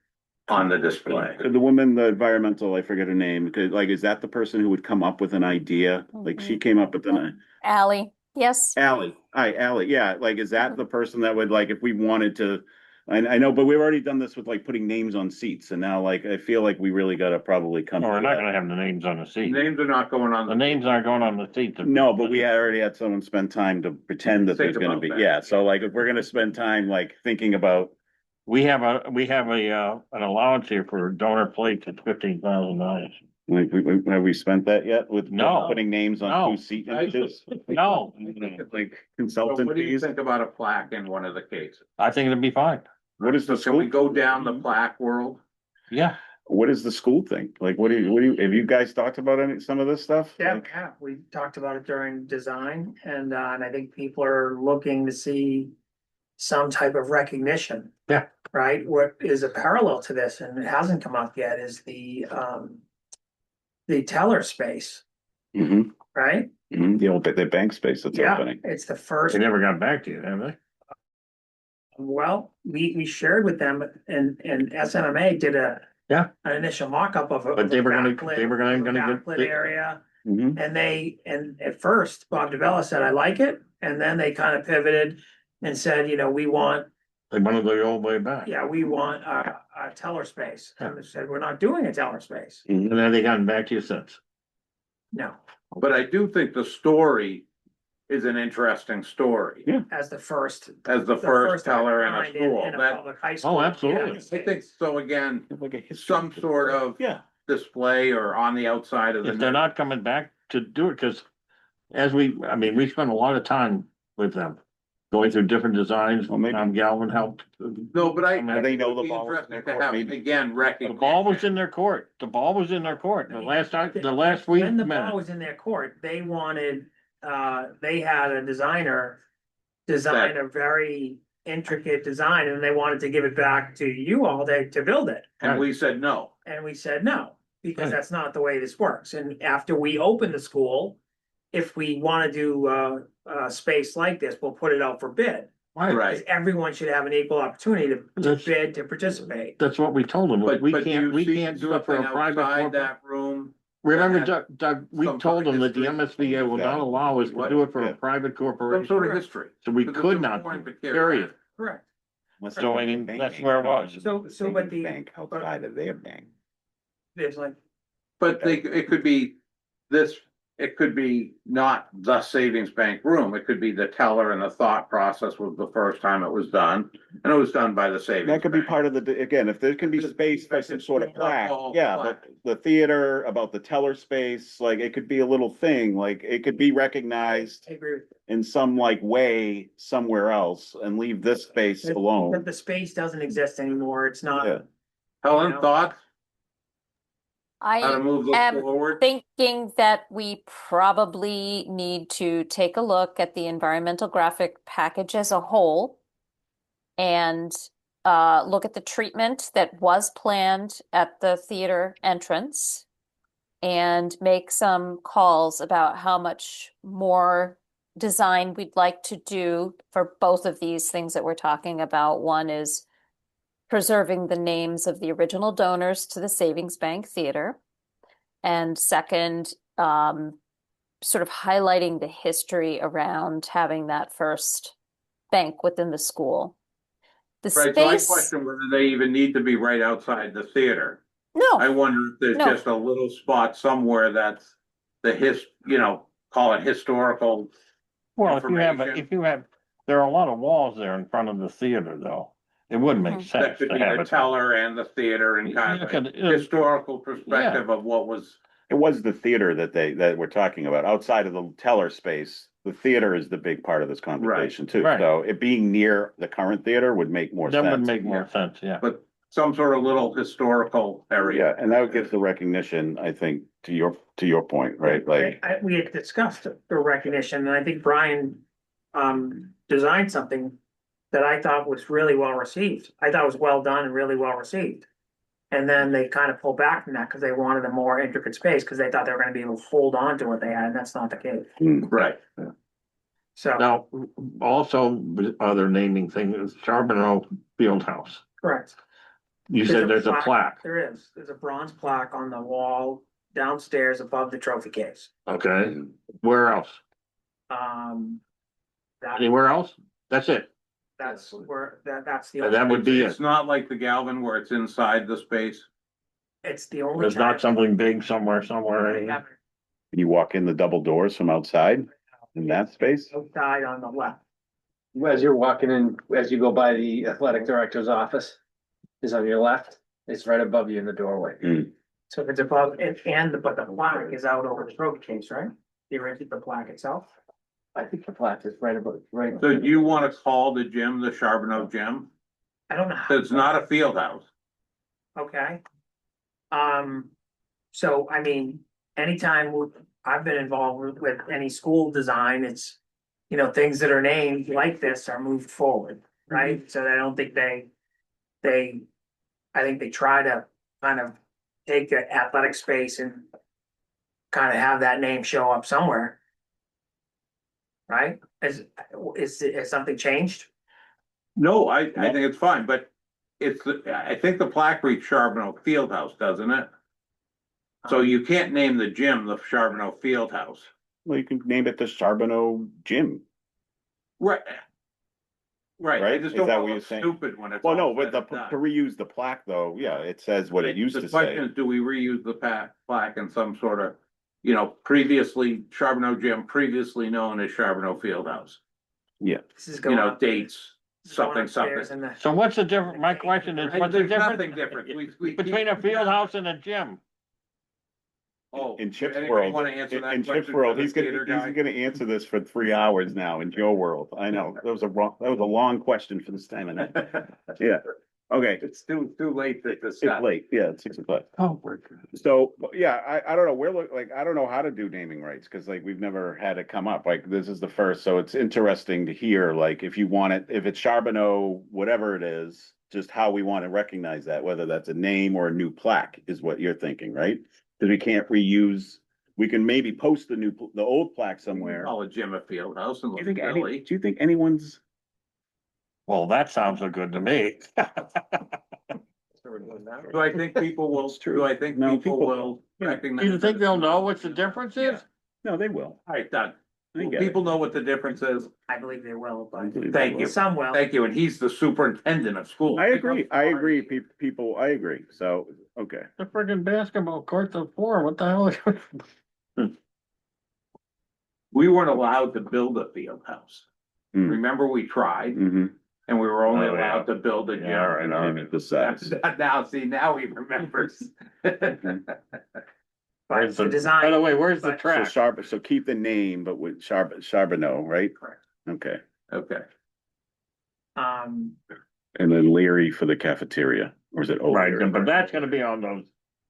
on the display. The woman, the environmental, I forget her name, like, is that the person who would come up with an idea? Like, she came up with an, Ally, yes. Ally, hi, Ally, yeah, like, is that the person that would, like, if we wanted to? I know, but we've already done this with like putting names on seats, and now like, I feel like we really gotta probably come. No, we're to not that. gonna have the names on the seat. Names are not going on. The names aren't going on the seat. No, but we already had someone spend time to pretend that Think there's gonna about be, that. yeah, so like, if we're gonna spend time like thinking about. We have an allowance here for donor plates at $15,000. Like, have we spent that yet with No. putting names on No. 2 seat inches? No, Like So consultant what do you fees? think about a plaque in one of the cases? I think it'd be fine. What is So the can we school, go down the plaque world? Yeah. what is the school thing? Like, have you guys talked about some of this stuff? Yeah, Like, yeah, we talked about it during design and I think people are looking to see some type of recognition. Yeah. Right? What is a parallel to this, and it hasn't come up yet, is the teller space, mhm, right? mhm, the bank space that's Yeah, opening. it's the first, They never got back to you, have they? well, we shared with them and SNMA did Yeah. an initial mock-up of a. But they were gonna- backlit- they were gonna of a get- backlit they- area. Mhm. And at first, Bob DeBella said, I like it, and then they kind of pivoted and said, we want, They wanted to go all the way back. yeah, we want a teller space. And they said, we're not doing a teller space. Mhm. And then they gotten back to you since. No, But I do think the story is an interesting story. Yeah. as the first. As the first teller in a kind school. in a That, public high school. Oh, absolutely. I think so again, Like a history. some sort of Yeah. display or on the outside of the. If they're not coming back to do it, because we spent a lot of time with them. Going through different designs, Well, maybe- Galvin helped. No, but I. mean, they know the it'd be ball was in interesting their to court, have, maybe. again, The recognition. ball was in their court. The ball was in their court. The last week. When the ball minute. was in their court, they wanted, they had a designer design a very intricate design, and they wanted to give it back to you all to build it. And we said no. And we said no, because Right. that's not the way this works. And after we open the school, if we wanna do a space like this, we'll put it out for bid. Right. Because everyone should have an equal opportunity to That's- bid, to participate. That's what we told them. But, We but do you can't see do it for a something private outside corporate. that room? Remember, that Doug, we some told sort of them that the history? MSBA will not allow us to What? do it for Yeah. a private Some corporation. sort of history. So we Because could it's not, important to carry period. Correct. So I mean, that's where it was. So, but the, Bank outside of their bank. there's like, But it could be this, it could be not the savings bank room, it could be the teller and the thought process was the first time it was done. And it was done by the savings. That could be bank. part of again, if there can be Because space for it's some sort of plaque, all yeah, plaque. but the theater, about the teller space, like, it could be a little thing, like, it could be recognized I agree with you. in some like way somewhere else and leave this space But alone. the space doesn't exist anymore. It's Yeah. not, Helen, know. thoughts? How to I move this am forward? thinking that we probably need to take a look at the environmental graphic package as a whole and look at the treatment that was planned at the theater entrance and make some calls about how much more design we'd like to do for both of these things that we're talking about. One is preserving the names of the original donors to the Savings Bank Theater. And second, sort of highlighting the history around having that first bank within the school. The Right, so I space, question whether they even need to be right outside the theater. I no, wonder if there's No. just a little spot somewhere that's call it historical. Well, information. there are a lot of walls there in front of the theater, though. It would make Mhm. sense That could to be have the it. teller and the theater and kind You of could- a historical perspective of what was. It was the theater that we're talking about, outside of the teller space. The theater is the big part of this conversation too, Right. so it being near the current theater would make more That would sense. make more sense, yeah. But some sort of little historical area. Yeah, and that gives the recognition, I think, to your point, right, like. we had discussed the recognition, and I think Brian designed something that I thought was really well received. I thought it was well done and really well received. And then they kind of pulled back from that because they wanted a more intricate space, because they thought they were gonna be able to hold on to what they had, and that's not the case. Right. So, Now, also, other naming things, Charbonneau Fieldhouse. correct. You said there's a plaque, There's a bronze plaque on the wall downstairs above the trophy case. okay, where else? Um. That, Anywhere else? That's it, that's where, that's the and that only, would be it. It's not like the Galvin where it's inside the space. it's the only There's not time. something big somewhere, They haven't You walk in the double doors from outside in that space? outside on the left. As you're walking in, as you go by the athletic director's office, is on your left, it's right above you in the doorway. So if it's above, but the plaque is out over the trophy case, right? The plaque itself. I think the plaque is right above, right. So do you wanna call the gym the Charbonneau Gym? I don't know. how. It's not a field house. Okay. So I mean, anytime I've been involved with any school design, it's, you know, things that are named like this are moved forward, right? So I don't think I think they try to kind of take the athletic space and kind of have that name show up somewhere. Right? Has something changed? No, I think it's fine, but I think the plaque reads Charbonneau Fieldhouse, doesn't it? So you can't name the gym the Charbonneau Fieldhouse. Well, you can name it the Charbonneau Gym. Right. Right, I Right? just Is don't that want what to you're look saying? stupid when it's. Well, no, all but said and done. to reuse the plaque though, yeah, it says what it used to The question say. is, do we reuse the plaque in some sort of, you know, previously Charbonneau Gym, previously known as Charbonneau Fieldhouse? Yeah. This is You going know, up. dates, This is going something, upstairs something. in the- So what's the difference, my question is, what's the There's difference nothing different. We between a field house and a gym? Oh, In Chip's anybody world, wanna answer that in Chip's question world, for the he's theater guy? gonna answer this for 3 hours now in your world. I know, that was a long question for this time of night. Yeah, okay, It's too late to it's discuss. late, yeah, it's 6 o'clock. Oh, we're good. So, yeah, I don't know, I don't know how to do naming rights, cause like, we've never had it come up, like, this is the first, so it's interesting to hear, like, if you want it, if it's Charbonneau, whatever it is, just how we wanna recognize that, whether that's a name or a new plaque, is what you're thinking, right? Cause we can't reuse, we can maybe post the old plaque somewhere. Call a gym a Fieldhouse and Do you look think silly. do you think anyone's, Well, that sounds so good to me. Do I think people will, It's true. do I think No, people people- will yeah. recognize? Do you think that they'll it's know not- what the difference is? no, they will. All right, done. I Will get it. people know what the difference is? I believe they will, I but believe Thank they you. will. some will. Thank you, and he's the superintendent of schools. I agree, people, I agree, so, okay. The friggin' basketball court's a floor, what the hell? We weren't allowed to build a field house. Hmm. Remember, we tried Mm-hmm. and we were only Oh, yeah. allowed to build a gym. Yeah, all right, all right. The size. Now, see, now he remembers. But Where's the the, design. by the way, where's the but- So track? so keep the name, but with Charbonneau, right? Correct. Okay, Okay, Um, and then Leary for the cafeteria, or is it? Right, O'Leary? but that's gonna be on those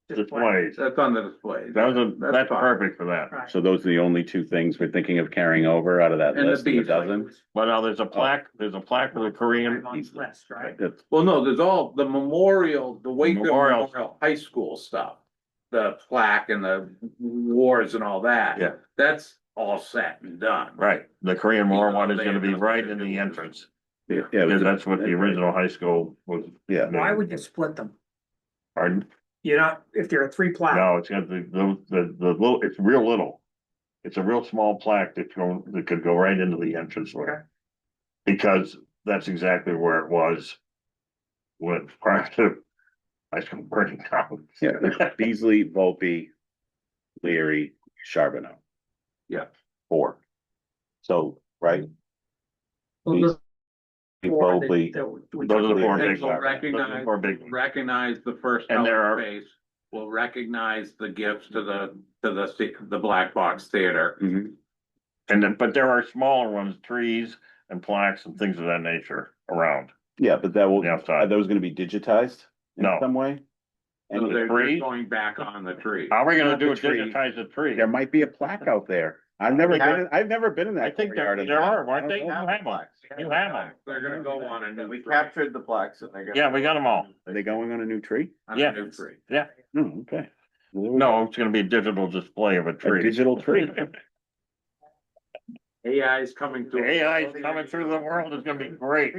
displays. that's on the display. That's fine. perfect for that. right. So those are the only two things we're thinking of carrying over out of that And the list of a beach. dozen? But now there's a plaque for the Korean. On the list, right? That's- Well, no, there's all the memorial, the Wakefield Memorial. Memorial High School stuff. The plaque and the wars and all that. Yeah. That's all set and done. Right, the Korean War one is They gonna be have right nothing in to the do with entrance, Yeah, because that's what the original high school was. Yeah. Why would you split them? Pardon? You're not, if there are three plaques, No, it's got the little, it's real little. It's a real small plaque that could go right into the entrance Okay. way. Because that's exactly where it was when prior to high school burning down. Yeah, Beasley, Volpe, Leary, Charbonneau. Yeah. 4. So, right? well, those four that- Volpe, that we Those are the talked four about. big Things will ones. Those are the recognize, four big ones. recognize the first And there are- space. Will recognize the gifts to the Black Box Theater. mhm. And then, but there are smaller ones, trees and plaques and things of that nature around. Yeah, but that will, The are outside. those gonna be digitized in No. some way? So And they're tree? going back on the tree. How are we gonna Not do the it, tree. digitize the tree? there might be a plaque out there. I've never been in I that think courtyard. there are, aren't they? You have them. You have them. They're gonna go on a new. We tree. captured the plaques and they're gonna. Yeah, we got them all. Are they going on a new tree? On Yeah. a new tree. Oh, okay. No, it's gonna be a digital display of a A tree. digital tree. AI is coming The through. AI is coming through the world, it's gonna be great.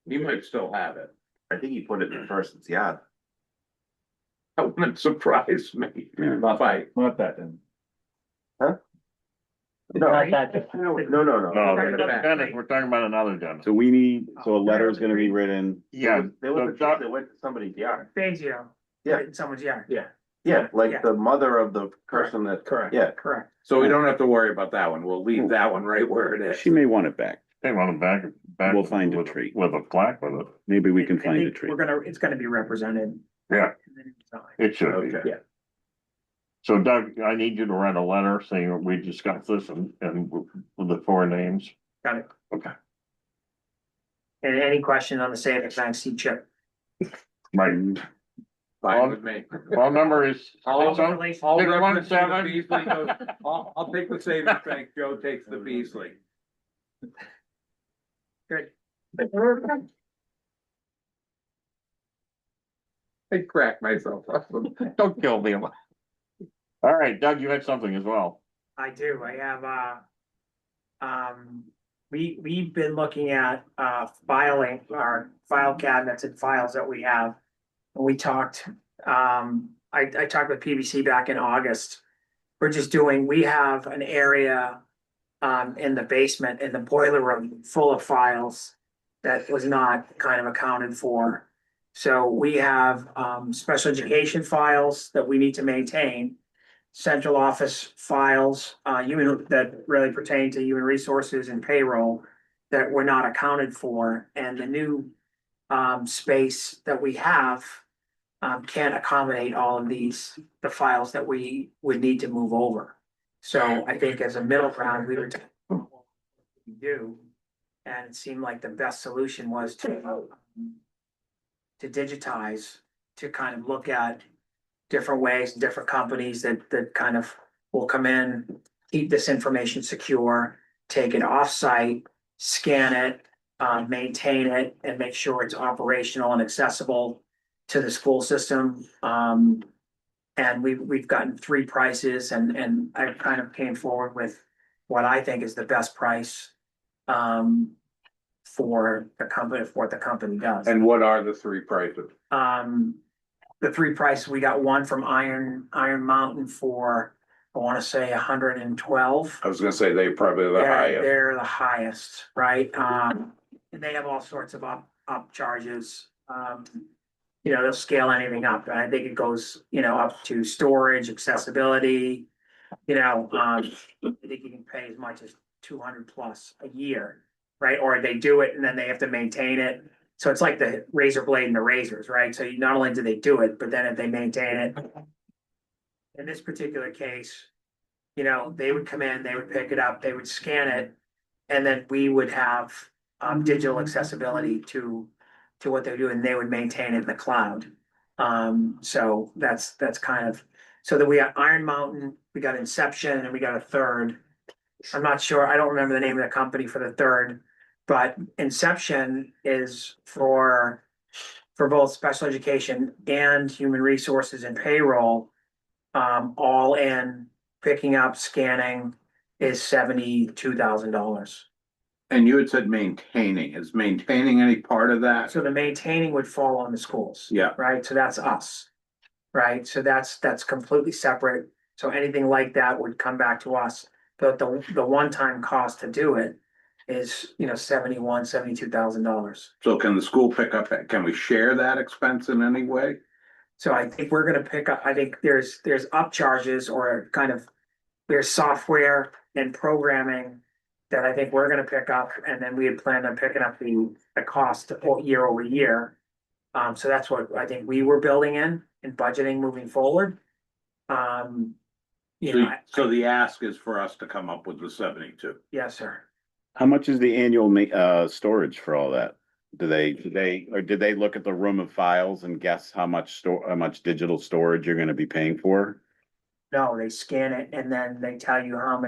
He might still have it. I think he put it in the person's yard. That wouldn't surprise me. Yeah. Not by, Not that then. No, Right. no, Dennis, we're talking about another Dennis. So we need, so a letter is gonna be written. Yeah, There was so a Doc- truck that went to somebody's yard. Fangio. Yeah. In someone's yard. yeah, Yeah, Yeah. like the mother of the person that, correct. yeah. Correct. So we don't have to worry about that one. We'll leave that one right where it is. She may want it back. Hey, well, back. We'll find a with- tree. With a plaque with it. Maybe we can I find a think tree. it's gonna be represented. Yeah, in the design. it should be. Okay. Yeah. So Doug, I need you to write a letter saying we discussed this and with the 4 names. Got it. Okay. And any question on the savings bank seat chip? Right. Fine with me. Phone number is. All the relation- All 617. reference to the Beasley goes, I'll take the savings bank, Joe takes the Beasley. Good. I cracked myself up. Don't kill me. All right, Doug, you had something as well. I do, I have, we've been looking at, filing our file cabinets and files that we have. And we talked, I talked with PBC back in August. We have an area, in the basement, in the boiler room, full of files that was not kind of accounted for. So we have, special education files that we need to maintain. Central office files, that really pertain to human resources and payroll that were not accounted for, and the new space that we have can't accommodate all of the files that we would need to move over. So I think as a middle ground, we were do, and it seemed like the best solution was to digitize, to kind of look at different ways, different companies that kind of will come in, keep this information secure, take it off-site, scan it, maintain it, and make sure it's operational and accessible to the school system. And we've gotten 3 prices, and I kind of came forward with what I think is the best price for what the company does. And what are the 3 prices? The 3 prices, we got one from Iron Mountain for, I wanna say 112. I was gonna say they probably the highest. They're the highest, right? And they have all sorts of up charges. They'll scale anything up, and I think it goes, up to storage, accessibility. I think you can pay as much as 200 plus a year, right? Or they do it and then they have to maintain it. So it's like the razor blade and the razors, right? So not only do they do it, but then if they maintain it. In this particular case, they would come in, they would pick it up, they would scan it, and then we would have digital accessibility to what they're doing. They would maintain it in the cloud. So that's kind of, so that we got Iron Mountain, we got Inception, and we got a third. I'm not sure, I don't remember the name of the company for the third, but Inception is for both special education and human resources and payroll. All in, picking up, scanning is $72,000. And you had said maintaining, is maintaining any part of that? So the maintaining would fall on the schools. Yeah. Right, so that's us. Right, so that's completely separate, so anything like that would come back to us. But the one-time cost to do it is, $72,000. So can the school pick up, can we share that expense in any way? So I think we're gonna pick up, I think there's up charges or kind of, there's software and programming that I think we're gonna pick up, and then we had planned on picking up the cost year over year. So that's what I think we were building in and budgeting moving forward. So the ask is for us to come up with the 72. Yes, sir. How much is the annual storage for all that? Did they look at the room of files and guess how much digital storage you're gonna be paying for? No, they scan it and then they tell you how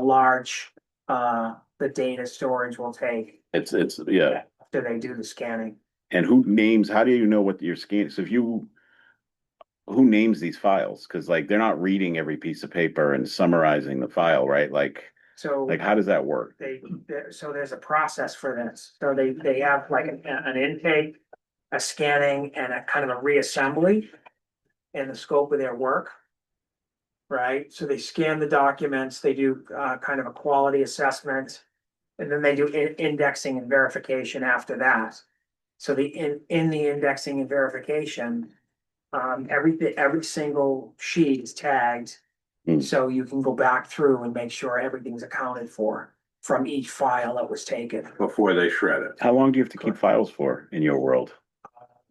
large, the data storage will take It's, yeah. after they do the scanning. And how do you know what you're scanning? So who names these files? Cause like, they're not reading every piece of paper and summarizing the file, right? Like how does that work? So there's a process for this. So they have like an intake a scanning and a kind of a reassembly in the scope of their work. Right, so they scan the documents, they do kind of a quality assessment, and then they do indexing and verification after that. So in the indexing and verification, every single sheet is tagged. So you can go back through and make sure everything's accounted for from each file that was taken. Before they shred it. How long do you have to keep files for in your world?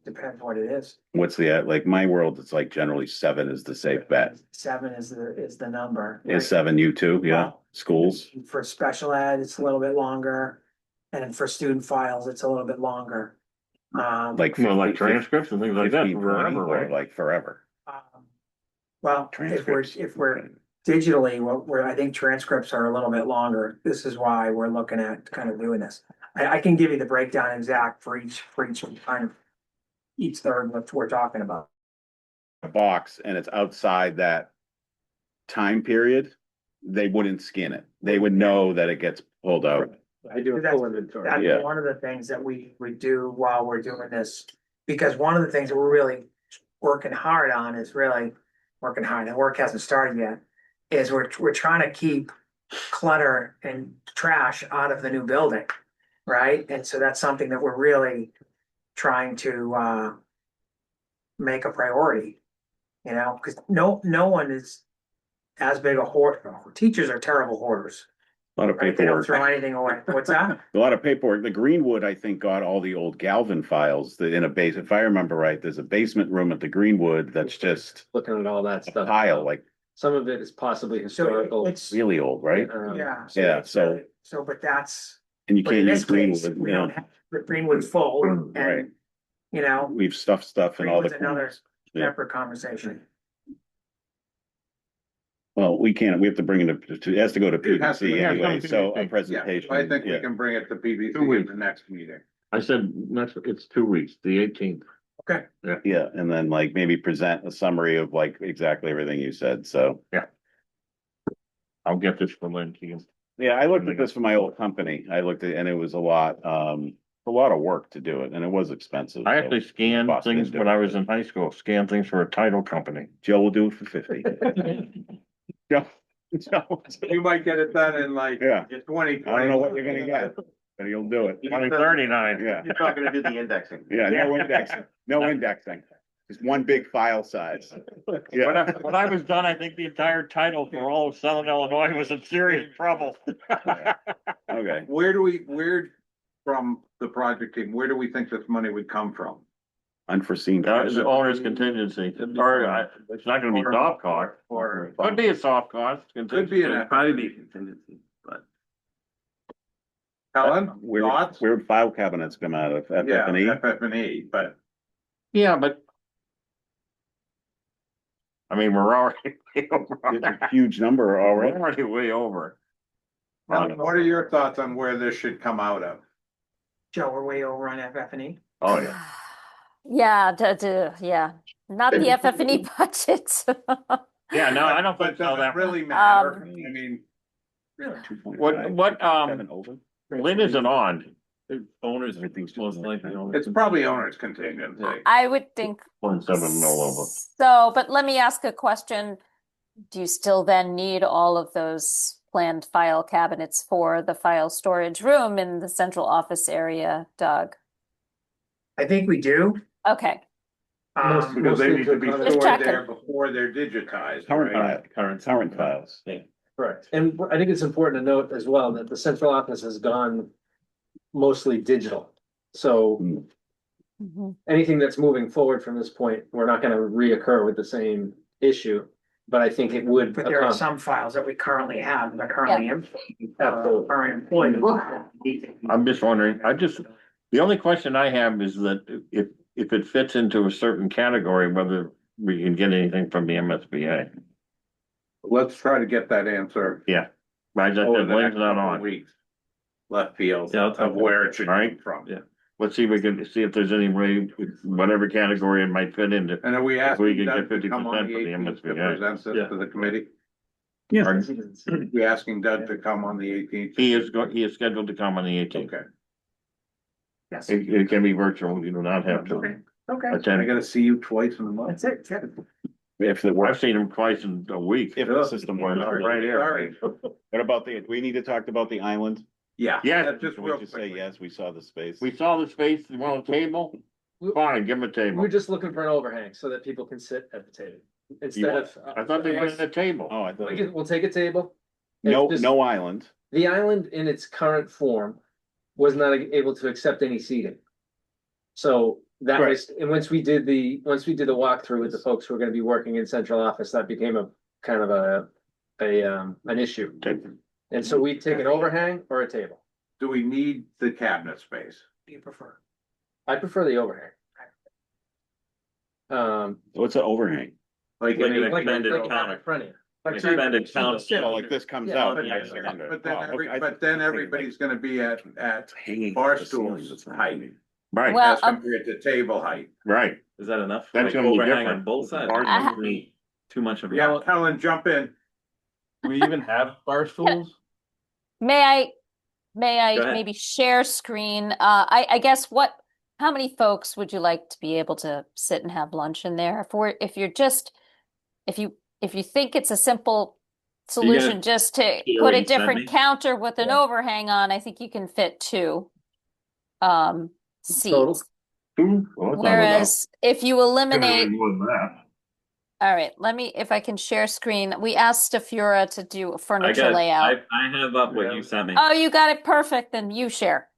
Depends what it is. What's the, like my world, it's like generally 7 is the safe bet. 7 is the number. Is 7 you too? Yeah, Well, schools? For special ed, it's a little bit longer, and for student files, it's a little bit longer. Like, Well, like transcripts and things like that 15, 20, forever, or right? like forever. Well, Transcripts. if we're digitally, I think transcripts are a little bit longer. This is why we're looking at kind of doing this. I can give you the breakdown exact for each kind of each third that we're talking about. A box and it's outside that time period, they wouldn't scan it. They would know that it gets pulled out. I do a full inventory. That's Yeah. one of the things that we do while we're doing this, because one of the things that we're really working hard on is really working hard, and work hasn't started yet, is we're trying to keep clutter and trash out of the new building, right? And so that's something that we're really trying to make a priority, you know, because no one is as big a hoarder. Teachers are terrible hoarders. A lot of Right? They don't paperwork. throw anything away. What's that? A lot of paperwork. The Greenwood, I think, got all the old Galvin files that in a base. If I remember right, there's a basement room at the Greenwood that's just Looking at all that a stuff. pile, like Some of it is possibly So historical. it's, really old, right? yeah. Yeah, so- But that's, And you but in can't this use case, Greenwood, we you don't know. have, the Greenwood's full Right. and, you know, We've stuffed stuff in all the Greenwood's another corners. Yeah. separate conversation. Well, we can't, we have to bring it to, it has to go to It has to PBC go to anyway, PBC. so a Yeah, presentation. I think we yeah. can bring it to PBC 2 in weeks. the next meeting. I said, it's 2 weeks, the 18th. Yeah, and then like maybe present a summary of like exactly everything you said, so. I'll get this from Lynn Keegan. Yeah, I looked at this for my old company. I looked at, and it was a lot of work to do it, and it was expensive. I so actually scanned Boss didn't things do when it. I was in high school, scanned things for a title company. Joe will do it for 50. Joe, Joe, You might get it done in like yeah, 20. I don't know what you're gonna get, but he'll do it. 2039. Yeah, You're not gonna do the indexing. yeah, no indexing, no indexing. Just one big file size. When Yeah, when I was done, I think the entire title for all of Southern Illinois was in serious trouble. okay. Where from the project team, where do we think this money would come from? Unforeseen. It's the owner's contingency, or it's not gonna be soft cost, Or could be a soft cost. could be an Probably be contingency, but Helen, Weird, thoughts? weird file cabinets come out of Yeah, FF&E. FF&E, but Yeah, but. I mean, we're already way over. It's a huge number We're already. already way over. Helen, what are your thoughts on where this should come out of? Joe, we're way over on FF&E. Oh, yeah. Yeah, yeah, not the FF&E budget. Yeah, no, I don't But think so. does it That, really matter? I mean, Really? what, Lynn isn't on. owners, Everything's most likely. it's probably owner's contingency. I would think 0.7 mil over. so, but let me ask a question. Do you still then need all of those planned file cabinets for the file storage room in the central office area, Doug? I think we do. Okay, Because they need to be Just stored checking. there before they're digitized, Current right? file, current files. Correct. And I think it's important to note as well that the central office has gone mostly digital. So Mhm. anything that's moving forward from this point, we're not gonna reoccur with the same issue. But I think it would. But there are some files that we currently have that are currently Absolutely. are employed. I'm just wondering, the only question I have is that if it fits into a certain category, whether we can get anything from the MSBA. Let's try to get that answer. Yeah. I just over said the Lane's next not couple on. of weeks. Left field Yeah, I'll talk of where it should come Alright. from. Yeah. Let's see if we can see if there's any way, whatever category it might fit into. And are we If we asking could Doug get to come 50% on the for the 18th to MSBA. present Yeah. this to the committee? Yeah. We asking Doug to come on the 18th? He is scheduled to come on the 18th. Okay. Yes. It can be virtual, you do not have to Okay, okay. I attend. gotta see you twice in a month. That's it, yeah. If it I've works, seen them twice in a week. if the system works. Right here. Sorry. What about do we need to talk about the island? Yeah. Yeah. that's Just Can we real just say, quickly. yes, we saw the space? We saw the space, you want a table? Fine, give them a We're table. just looking for an overhang so that people can sit at the table. Instead of. I thought they wanted a table. Oh, I thought, We'll take a table. no, It's just- no island. The island in its current form was not able to accept any seating. So that was, and once we did the walkthrough with the folks who are gonna be working in central office, that became a kind of an issue. And so we take an overhang or a table. Do we need the cabinet space? Do you prefer? I prefer the overhang. What's an overhang? Like, Like any- an extended Like counter. in front of you. Extended counter. Oh, like this comes Yeah, out. but- yeah, but under. but then Oh, okay. but then everybody's gonna be at Hanging bar off the ceiling, stools that's not height. me. Right, Well, as compared to table height. right. Is that enough? That's Like gonna be overhang different. on both sides? Bars Uh, Would be Too much of a. Yeah, Helen, jump in. Do we even have bar stools? May I Go ahead. maybe share screen? I guess how many folks would you like to be able to sit and have lunch in there? If you think it's a simple You gonna solution just to share put what a you sent different me? counter with an Yeah. overhang on, I think you can fit two Total? seats. Well, that's not Whereas if you enough. eliminate, More than that. all right, if I can share screen. We asked Stafura to do a I furniture got, layout. I have up what you sent me. Oh, you got it perfect. Then you share.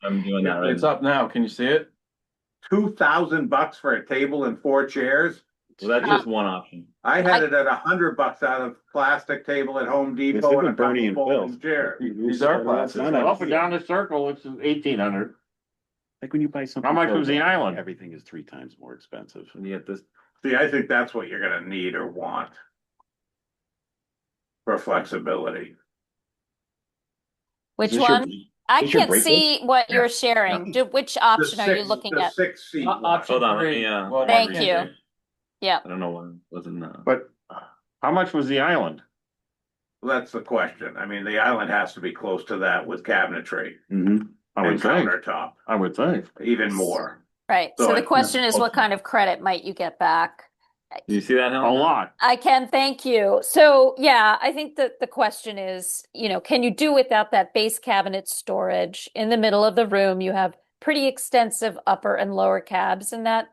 I'm doing that right It's now. up now. Can you see it? $2,000 for a table and 4 chairs. So that's just one option. I had it at $100 out of plastic table at Home Depot and a with Bernie and couple folding Phil's. chairs. These are plastic. Not Up and down the circle, it's 1,800. Like when you buy something. How much for was the a- island? Everything is 3 times more expensive. And you get this, See, I think that's what you're gonna need or want. For flexibility. Which Is this your- one? I is your can't break see what you're Yeah. sharing. Which The option are you 6 looking the at? 6-seat one. Option hold on, let three. me, Well, Thank read you. it. Yeah. I don't know what wasn't, But how much was the island? That's the question. I mean, the island has to be close to that with cabinetry Mhm. I and would think, countertop, I would think. even more. Right. So So the I- question is, what kind of credit might you get back? do you see that, A Helen? lot. I can, thank you. So yeah, I think that the question is, can you do without that base cabinet storage in the middle of the room? You have pretty extensive upper and lower cabs in that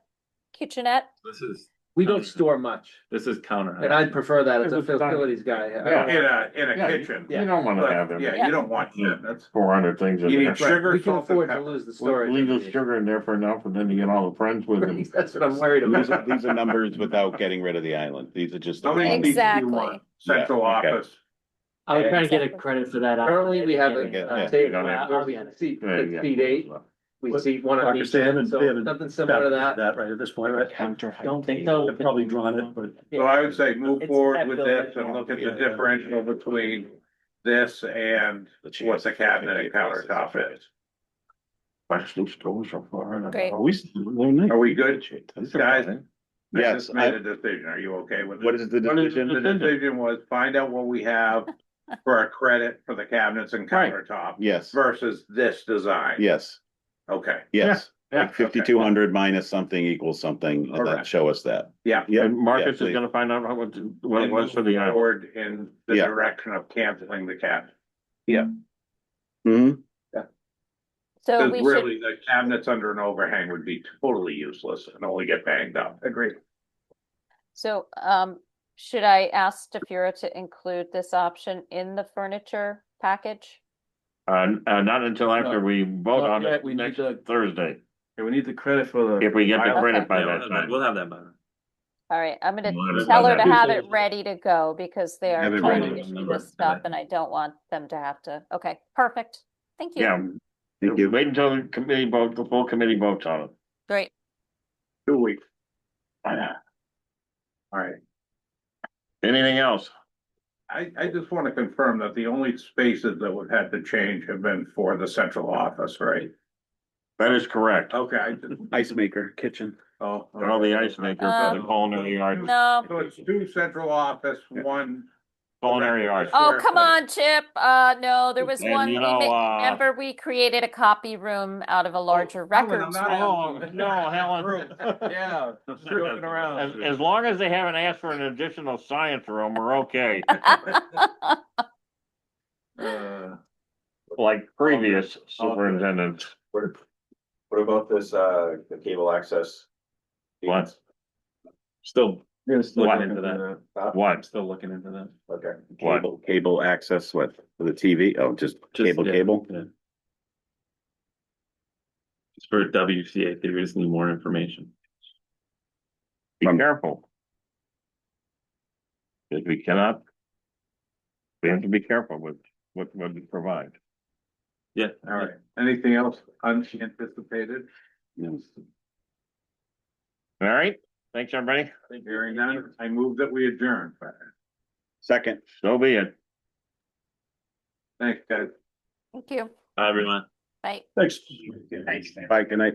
kitchenette. This is, We don't store much, this is counter. and I'd prefer that as a It's done. facilities guy. Yeah. In a Yeah, kitchen. You don't wanna have But, them. yeah, you don't want that. That's, 400 things in you there. need sugar, We can salt, and afford to pepper. lose the storage. Leave the sugar in there for enough, and then you get all the friends with them. That's what I'm worried These about. are, these are numbers without getting rid of the island. These are just. How many seats do you Exactly. want? Central Yeah, okay. office. I was trying to get a credit for that. Currently, we have Yeah, a yeah, table, you don't have- where we seat, Yeah, yeah. seat 8, we seat one on Dr. each Stan, end, so they haven't something similar to that. That right at this point, right? Don't think so. They've probably drawn it, but. So I would say move It's forward that with building. this and look at the differential between this and what the cabinet and countertop is. Plastic stoves are far. Great. Are we? Are we good, guys? I Yes, just made a decision. Are you okay with it? What is the What is decision? The decision was find out what we have for a credit for the cabinets and Right. countertop Yes, versus this design. yes, Okay, yes. Yeah, Like 5,200 minus something equals something, and then Correct. show us that. yeah. Yeah. And Marcus yeah, is please. gonna find out what it was for the And move island. forward in the Yeah. direction of canceling the cabinet. Mhm. So Because we should, really, the cabinets under an overhang would be totally useless and only get banged up. Agreed. so should I ask Stafura to include this option in the furniture package? Not until after we vote Not on yet, it we need next to- Thursday, Okay, we need the credit for the. if we get the Okay. credit by Yeah, that time. we'll have that by then. All right, I'm gonna We'll have it tell by her to then. have it ready to go because they are Have it trying to ready. issue this stuff and I don't want them to have to, okay, perfect. Thank you. Yeah. Thank you. Wait until the committee vote, the full committee votes on it. Great. 2 weeks. All right. Anything else? I just want to confirm that the only spaces that we've had to change have been for the central office, right? That is correct. Okay. Ice maker, kitchen. Oh. All the ice makers, the culinary arts. No, So it's 2 central office, 1 culinary arts. Oh, come on, Chip. No, there was And one, you know, remember we created a copy room out of a larger records room. Oh, no, Helen. Yeah. Joking around. As long as they haven't asked for an additional science room, we're okay, like previous superintendents. What about this, the cable access? What? Still Yes, looking looking into that. What? Still looking into that. Okay. What? Cable access, what, for the TV? Oh, just cable, Yeah, cable? yeah. Just for WCA, they just need more information. Be careful. Because we cannot. We have to be careful with what we provide. Yeah. All right, anything else unanticipated? No. All right, thanks, everybody. Hearing none, I move that we adjourn. Second. So be it. Thanks, guys. Thank you. Bye, everyone. Bye. Thanks. Bye, good night.